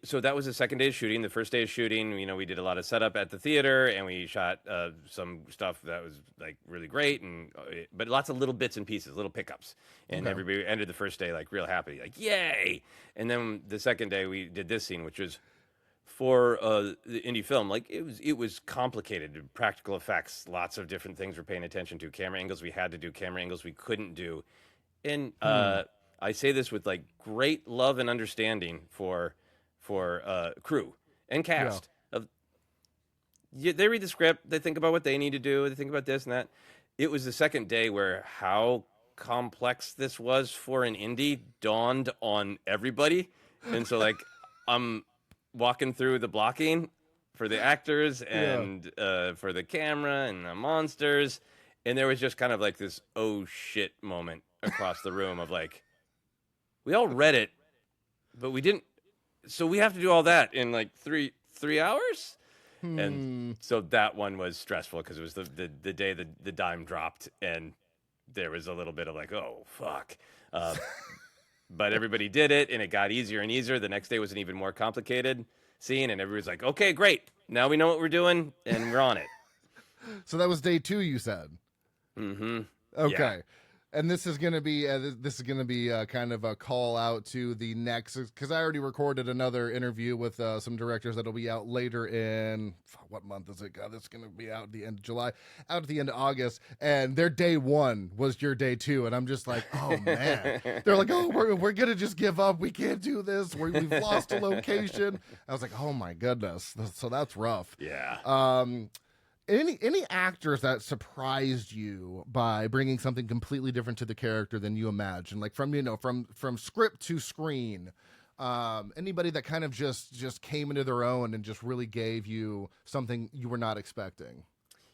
So that was the second day of shooting. The first day of shooting, we did a lot of setup at the theater, and we shot some stuff that was like really great, but lots of little bits and pieces, little pickups, and everybody ended the first day like real happy, like yay! And then the second day we did this scene, which was for the indie film. Like it was complicated, practical effects, lots of different things we're paying attention to, camera angles we had to do, camera angles we couldn't do, and I say this with like great love and understanding for crew and cast. They read the script, they think about what they need to do, they think about this and that. It was the second day where how complex this was for an indie dawned on everybody. And so like I'm walking through the blocking for the actors and for the camera and the monsters, and there was just kind of like this oh shit moment across the room of like, we all read it, but we didn't. So we have to do all that in like three hours, and so that one was stressful because it was the day the dime dropped, and there was a little bit of like, oh fuck, but everybody did it, and it got easier and easier. The next day was an even more complicated scene, and everybody's like, okay, great, now we know what we're doing, and we're on it. So that was day 2, you said. Mm-hmm. Okay. Yeah. And this is gonna be kind of a call out to the next, because I already recorded another interview with some directors that'll be out later in what month is it? God, it's gonna be out at the end of July, out at the end of August, and their day 1 was your day 2, and I'm just like, oh man, they're like, oh, we're gonna just give up, we can't do this, we've lost a location. I was like, oh my goodness, so that's rough. Yeah. Any actors that surprised you by bringing something completely different to the character than you imagined, like from script to screen, anybody that kind of just came into their own and just really gave you something you were not expecting?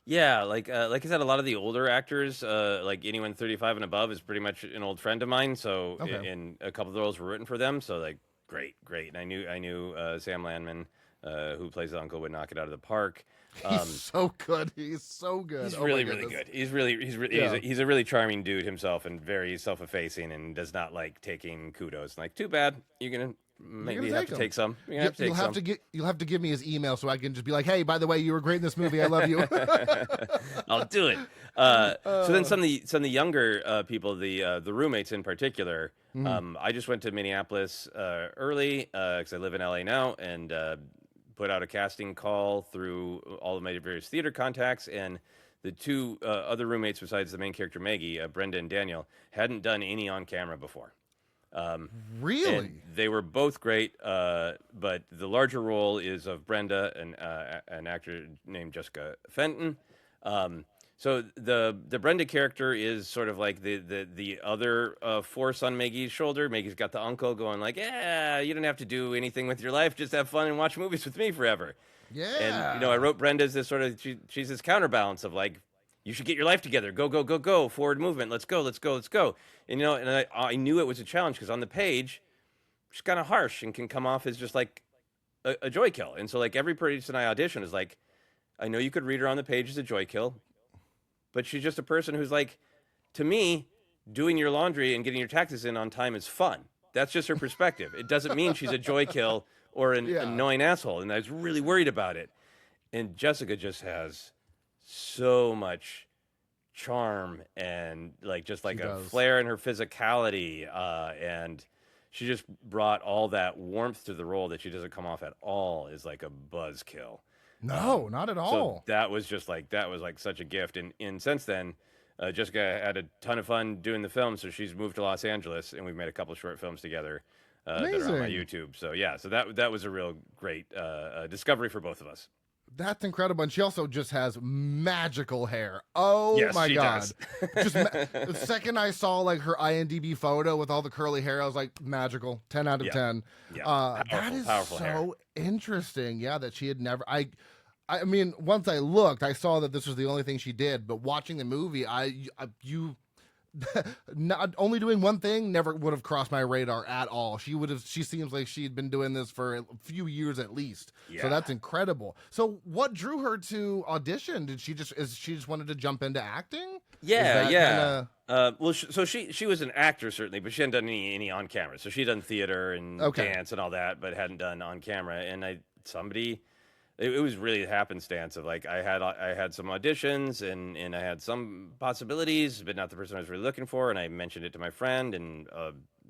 Yeah, like I said, a lot of the older actors, like anyone 35 and above, is pretty much an old friend of mine. So in a couple of the roles were written for them. So like great. And I knew Sam Landman, who plays the uncle, would knock it out of the park. He's so good. He's really good. He's a really charming dude himself, and very self-effacing, and does not like taking kudos. Like, too bad. You're gonna maybe have to take some. You'll have to give me his email so I can just be like, hey, by the way, you were great in this movie. I love you. I'll do it. So then some of the younger people, the roommates in particular. I just went to Minneapolis early because I live in LA now, and put out a casting call through all of my various theater contacts, and the 2 other roommates besides the main character Maggie, Brenda and Daniel, hadn't done any on camera before. Really? And they were both great, but the larger role is of Brenda, an actor named Jessica Fenton. So the Brenda character is sort of like the other force on Maggie's shoulder. Maggie's got the uncle going like, yeah, you don't have to do anything with your life, just have fun and watch movies with me forever. And Yeah. I wrote Brenda as this sort of she's this counterbalance of like, you should get your life together, go go go go, forward movement, let's go let's go let's go. And and I knew it was a challenge because on the page she's kind of harsh and can come off as just like a joy kill. And so like every person I audition is like, I know you could read her on the page as a joy kill, but she's just a person who's like, to me, doing your laundry and getting your taxes in on time is fun. That's just her perspective. It doesn't mean she's a joy kill or an annoying asshole. And I was really worried about it. And Jessica just has so much charm and like just like a flair in her physicality. And she just brought all that warmth to the role that she doesn't come off at all as like a buzzkill. No, not at all. So that was like such a gift. And since then, Jessica had a ton of fun doing the film. So she's moved to Los Angeles, and we've made a couple of short films together that are on my YouTube. So yeah, so that was a real great discovery for both of us. That's incredible. And she also just has magical hair. Oh, yes, my God. Just the second I saw like her IMDb photo with all the curly hair, I was like, magical. 10 out of 10. Yeah. That is powerful so hair. interesting. Yeah, that she had never. I mean, once I looked, I saw that this was the only thing she did. But watching the movie, you not only doing one thing never would have crossed my radar at all. She seems like she'd been doing this for a few years at least. Yeah. So that's incredible. So what drew her to audition? Did she just wanted to jump into acting? Yeah. Well, so she was an actor certainly, but she hadn't done any on camera. So she'd done theater and dance and all that, but hadn't done on camera. And it was really happenstance of like I had some auditions and I had some possibilities, but not the person I was really looking for. And I mentioned it to my friend, and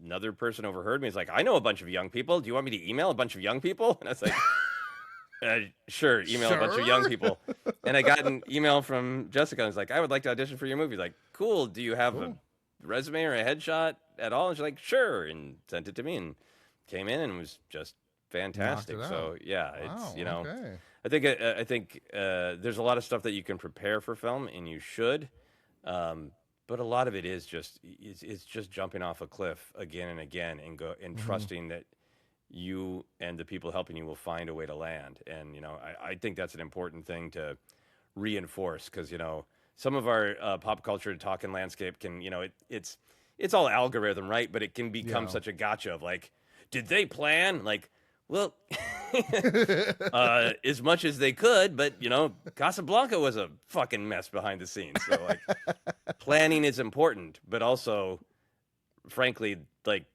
another person overheard me. He's like, I know a bunch of young people. Do you want me to email a bunch of young people? And I was like, sure, email a bunch of young people. And I got an email from Jessica. And I was like, I would like to audition for your movie. Like, cool. Do you have a resume or a headshot at all? And she's like, sure, and sent it to me and came in and was just fantastic. So yeah, it's I think there's a lot of stuff that you can prepare for film, and you should, but a lot of it is just it's just jumping off a cliff again and again and trusting that you and the people helping you will find a way to land. And I think that's an important thing to reinforce, because some of our pop culture talk and landscape can it's all algorithm, right? But it can become such a gotcha of like, did they plan? Like, well, as much as they could, but Casablanca was a fucking mess behind the scenes. So like, planning is important, but also, frankly, like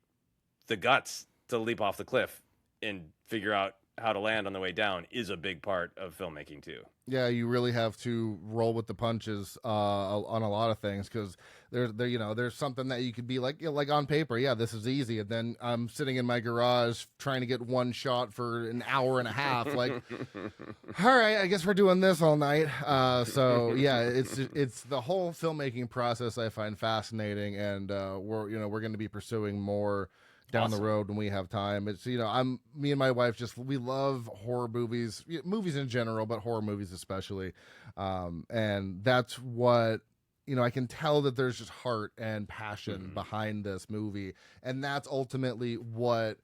the guts to leap off the cliff and figure out how to land on the way down is a big part of filmmaking too. Yeah, you really have to roll with the punches on a lot of things, because there's something that you could be like on paper, this is easy, and then I'm sitting in my garage trying to get one shot for an hour and a half. Like, all right, I guess we're doing this all night. So yeah, it's the whole filmmaking process I find fascinating, and we're going to be pursuing more down the road when we have time. It's me and my wife we love horror movies in general, but horror movies especially, and that's what I can tell that there's just heart and passion behind this movie, and that's ultimately what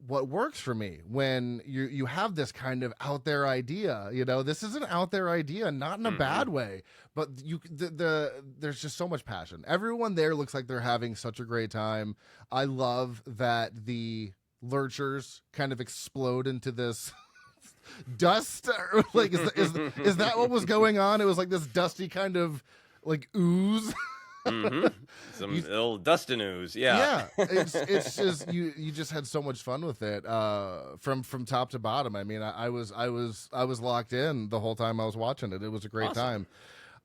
works for me when you have this kind of out there idea. This is an out there idea, not in a bad way, but there's just so much passion. Everyone there looks like they're having such a great time. I love that the lurchers kind of explode into this dust. Like, is that what was going on? It was like this dusty kind of like ooze. Some old Dustin ooze, yeah. It's just you just had so much fun with it from top to bottom. I mean, I was locked in the whole time I was watching it. It was a great time.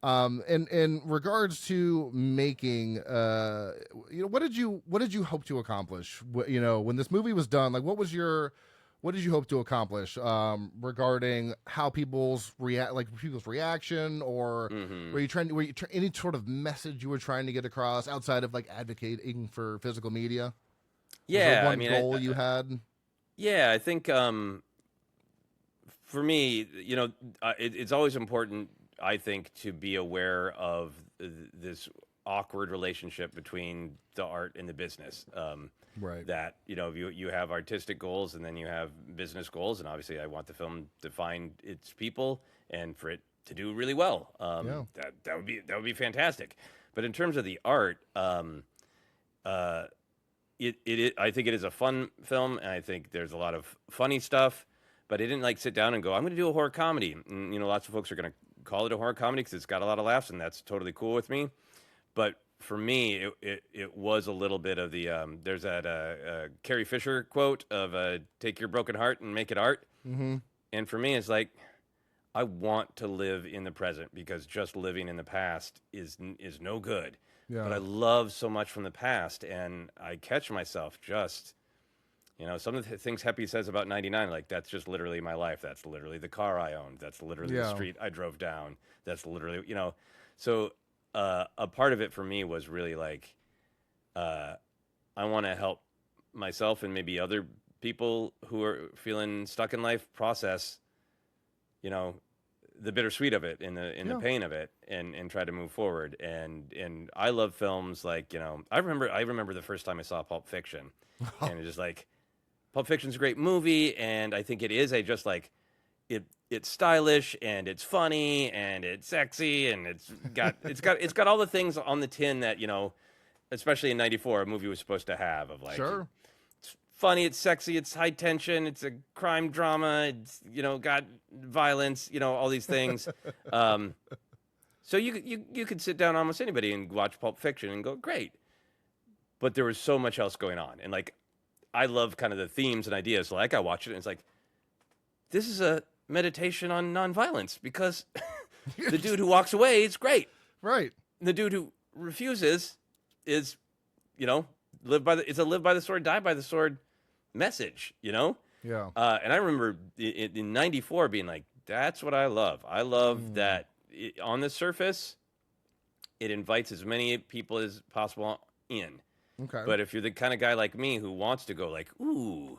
And in regards to making, what did you hope to accomplish? When this movie was done, like, what did you hope to accomplish regarding how people's reaction, or were you any sort of message you were trying to get across outside of like advocating for physical media? Yeah, was there one goal you had? Yeah, I think for me, it's always important. I think, to be aware of this awkward relationship between the art and the business. Right. That, you have artistic goals and then you have business goals, and obviously I want the film to find its people and for it to do really well. That would be fantastic. But in terms of the art, I think it is a fun film, and I think there's a lot of funny stuff. But I didn't sit down and go, I'm going to do a horror comedy. And, lots of folks are going to call it a horror comedy because it's got a lot of laughs, and that's totally cool with me. But for me, it was a little bit of the there's that Carrie Fisher quote of take your broken heart and make it art. Mm-hmm. And for me, it's I want to live in the present, because just living in the past is no good. Yeah. But I love so much from the past, and I catch myself just, some of the things Heppy says about 99, that's just literally my life. That's literally the car I owned. That's literally the street I drove down. That's literally, So a part of it for me was really I want to help myself and maybe other people who are feeling stuck in life process, the bittersweet of it and the pain of it, and try to move forward. And I love films I remember the first time I saw Pulp Fiction, and it's just Pulp Fiction's a great movie, and I think it is it's stylish and it's funny and it's sexy and it's got all the things on the tin that, especially in '94 a movie was supposed to have Sure. It's funny, it's sexy, it's high tension, it's a crime drama, it's got violence, all these things. So you could sit down almost anybody and watch Pulp Fiction and go, great. But there was so much else going on, and I love kind of the themes and ideas. So I watch it and it's this is a meditation on nonviolence, because the dude who walks away is great. Right. The dude who refuses is, live by the sword, die by the sword message, Yeah. And I remember in '94 being that's what I love. I love that on the surface, it invites as many people as possible in. Okay. But if you're the kind of guy like me who wants to go ooh,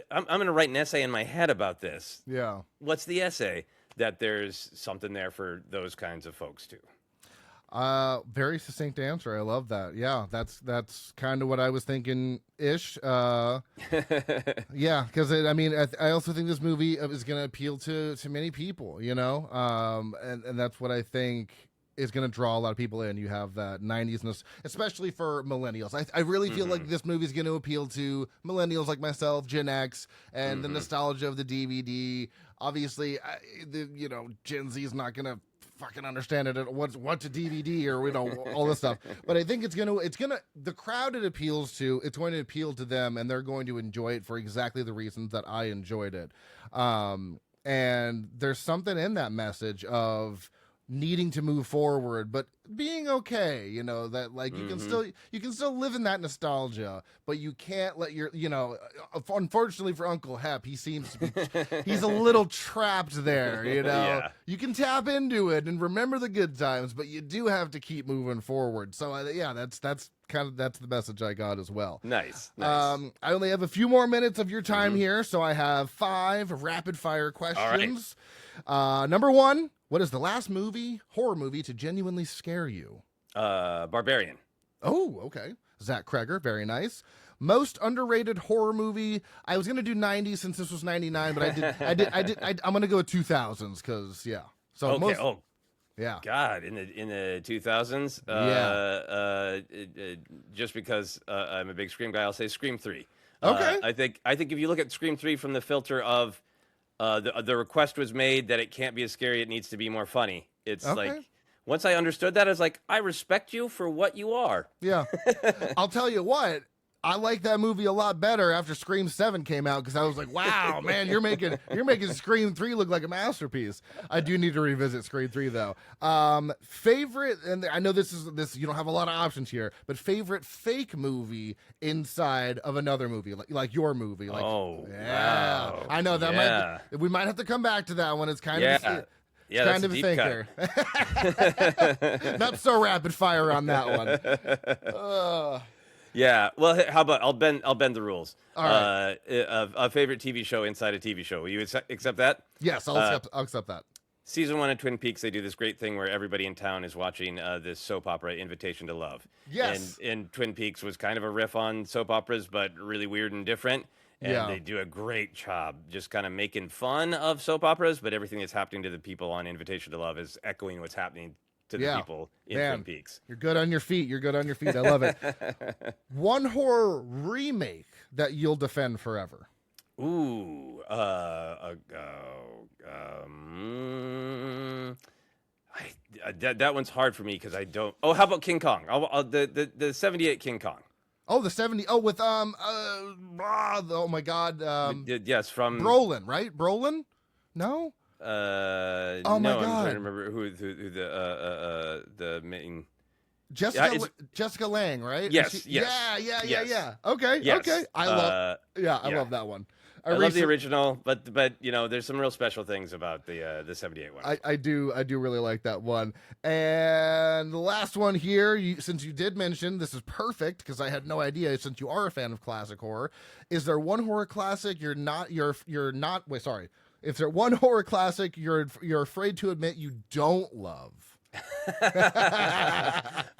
I'm going to write an essay in my head about this. Yeah. What's the essay? That there's something there for those kinds of folks too. Very succinct answer. I love that. Yeah, that's kind of what I was thinking ish. Yeah, because I also think this movie is going to appeal to many people, and that's what I think is going to draw a lot of people in. You have that 90s, especially for millennials. I really feel like this movie is going to appeal to millennials like myself, Gen X, and the nostalgia of the DVD. Obviously, Gen Z is not going to fucking understand it. What's a DVD or all this stuff. But I think it's gonna the crowd it appeals to. It's going to appeal to them, and they're going to enjoy it for exactly the reasons that I enjoyed it. And there's something in that message of needing to move forward, but being okay, that you can still live in that nostalgia, but you can't let your, unfortunately for Uncle Hep, he's a little trapped there, Yeah. You can tap into it and remember the good times, but you do have to keep moving forward. So that's the message I got as well. Nice. I only have a few more minutes of your time here, so I have 5 rapid fire questions. All right. Number 1, what is the last horror movie to genuinely scare you? Barbarian. Oh, okay. Zach Kreger, very nice. Most underrated horror movie. I was gonna do 90s since this was 99, but I'm gonna go with 2000s because yeah. So okay. Yeah. God, in the 2000s. Just because I'm a big Scream guy, I'll say Scream 3. Okay. I think if you look at Scream 3 from the filter of the request was made that it can't be as scary, it needs to be more funny. It's once I understood that, I was I respect you for what you are. Yeah. I'll tell you what, I like that movie a lot better after Scream 7 came out, because I was like, wow, man, you're making Scream 3 look like a masterpiece. I do need to revisit Scream 3 though. Favorite, and I know this you don't have a lot of options here, but favorite fake movie inside of another movie, like your movie. Wow. I know that we might have to come back to that one. It's kind of that's of a a deep thinker. Not so rapid fire on that one. Yeah. Well, how about I'll bend the rules. All right. A favorite TV show inside a TV show. Will you accept that? Yes, I'll accept that. season 1 of Twin Peaks, they do this great thing where everybody in town is watching this soap opera, Invitation to Love. Yes. And Twin Peaks was kind of a riff on soap operas, but really weird and different. And they do a great job just kind of making fun of soap operas, but everything that's happening to the people on Invitation to Love is echoing what's happening to the people in Twin Peaks. You're good on your feet. I love it. One horror remake that you'll defend forever. Ooh, that one's hard for me because I don't. Oh, how about King Kong? The 78 King Kong. Oh, the 70. Oh, with oh my God. Yes, from Brolin, right? Brolin? No. Oh my no, God. I'm trying to remember who the main. Jessica Lange, right? Yes. Yeah. Okay. Yes. Okay. I love that one. I love the original, but there's some real special things about the 78 one. I do really like that one. And the last one here, since you did mention, this is perfect because I had no idea. Since you are a fan of classic horror, is there one horror classic you're not? Wait, sorry. If there's one horror classic you're afraid to admit you don't love.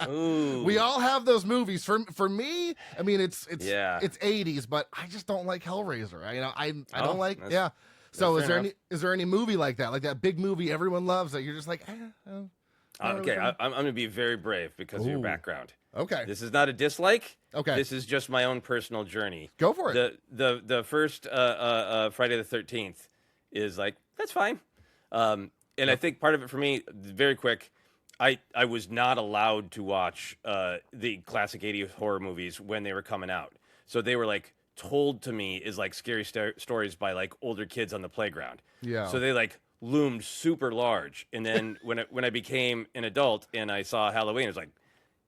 We all have those movies. For me, I mean it's 80s, but I just don't like Hellraiser. I don't like. Yeah. So is there any movie like that big movie everyone loves that you're just like? Okay, really I'm going to be very brave because of your background. Okay. This is not a dislike. Okay. This is just my own personal journey. Go for it. The first Friday the 13th is like that's fine. And I think part of it for me, very quick. I was not allowed to watch the classic 80s horror movies when they were coming out. So they were like told to me is like scary stories by like older kids on the playground. Yeah. So they like loomed super large. And then when I became an adult and I saw Halloween, it was like,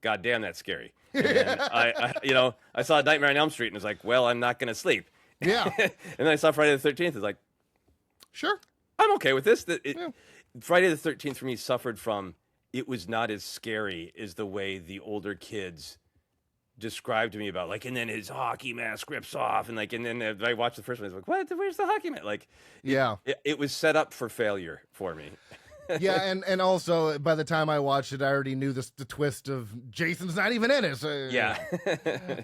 God damn, that's scary. And then I saw Nightmare on Elm Street and was like, well, I'm not going to sleep. Yeah. And then I saw Friday the 13th. It's like, sure, I'm okay with this. Friday the 13th for me suffered from. It was not as scary as the way the older kids described to me about, like, and then his hockey mask rips off, and then I watched the first one, I was like, what? Where's the hockey mask? Like, it was set up for failure for me. Yeah, and also by the time I watched it, I already knew the twist of Jason's not even in it. So, yeah.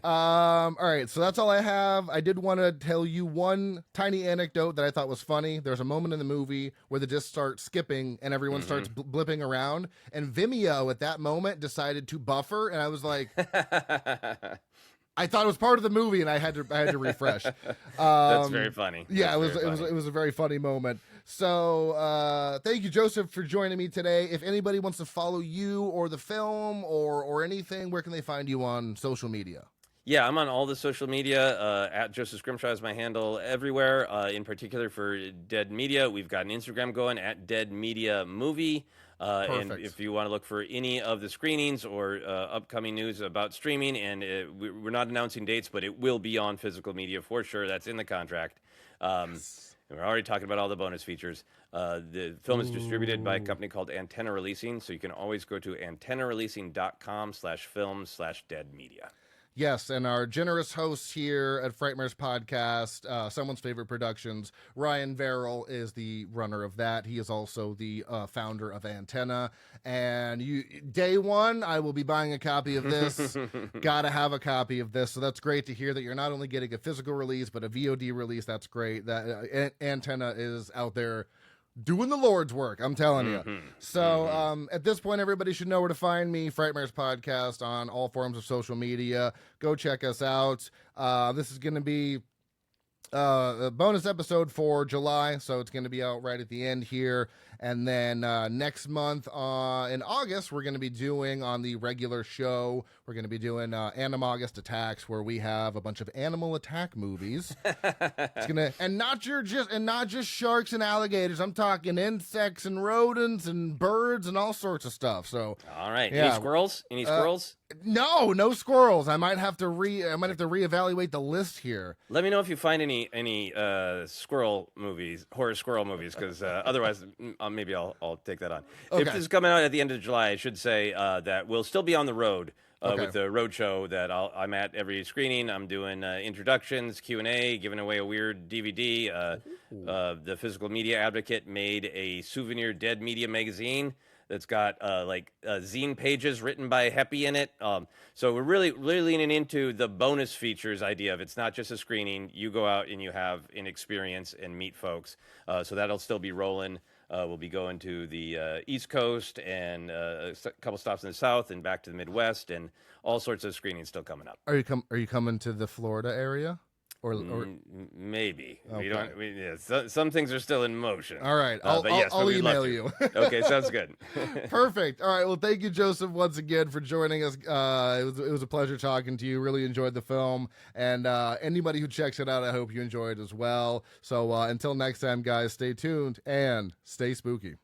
All right, so that's all I have. I did want to tell you one tiny anecdote that I thought was funny. There's a moment in the movie where they just start skipping and everyone starts blipping around, and Vimeo at that moment decided to buffer, and I was like. I thought it was part of the movie, and I had to refresh. That's very funny. Yeah, it was a very funny moment. So thank you, Joseph, for joining me today. If anybody wants to follow you or the film or anything, where can they find you on social media? Yeah, I'm on all the social media. At Joseph Scrimshaw is my handle everywhere. In particular for Dead Media, we've got an Instagram going at Dead Media Movie. And if you want to look for any of the screenings or upcoming news about streaming, and we're not announcing dates, but it will be on physical media for sure. That's in the contract. Yes. And we're already talking about all the bonus features. The film is distributed by a company called Antenna Releasing, so you can always go to antennareleasing.com/film/dead media. Yes, and our generous hosts here at Frightmares Podcast, Someone's Favorite Productions, Ryan Verrill is the runner of that. He is also the founder of Antenna. And day one, I will be buying a copy of this. Gotta have a copy of this. So that's great to hear that you're not only getting a physical release, but a VOD release. That's great. That Antenna is out there doing the Lord's work, I'm telling you. So at this point, everybody should know where to find me, Frightmares Podcast, on all forms of social media. Go check us out. This is going to be a bonus episode for July, so it's going to be out right at the end here. And then next month in August, we're going to be doing on the regular show, we're going to be doing August Attacks, where we have a bunch of animal attack movies. It's gonna and not just sharks and alligators. I'm talking insects and rodents and birds and all sorts of stuff. So all right, yeah. Any squirrels? No squirrels. I might have to reevaluate the list here. Let me know if you find any squirrel movies, horror squirrel movies, because otherwise maybe I'll take that on. Okay. If this is coming out at the end of July, I should say that we'll still be on the road with the roadshow that I'm at every screening. I'm doing introductions, Q&A, giving away a weird DVD. The Physical Media Advocate made a souvenir dead media magazine that's got zine pages written by Heppy in it. So we're really leaning into the bonus features idea of it's not just a screening. You go out and you have an experience and meet folks. So that'll still be rolling. We'll be going to the East Coast and a couple stops in the South and back to the Midwest, and all sorts of screenings still coming up. Are you coming to the Florida area? Or maybe. Okay. Some things are still in motion. All right, I'll email you. Okay, sounds good. Perfect. All right, well, thank you, Joseph, once again for joining us. It was a pleasure talking to you. Really enjoyed the film, and anybody who checks it out, I hope you enjoy it as well. So until next time, guys, stay tuned and stay spooky.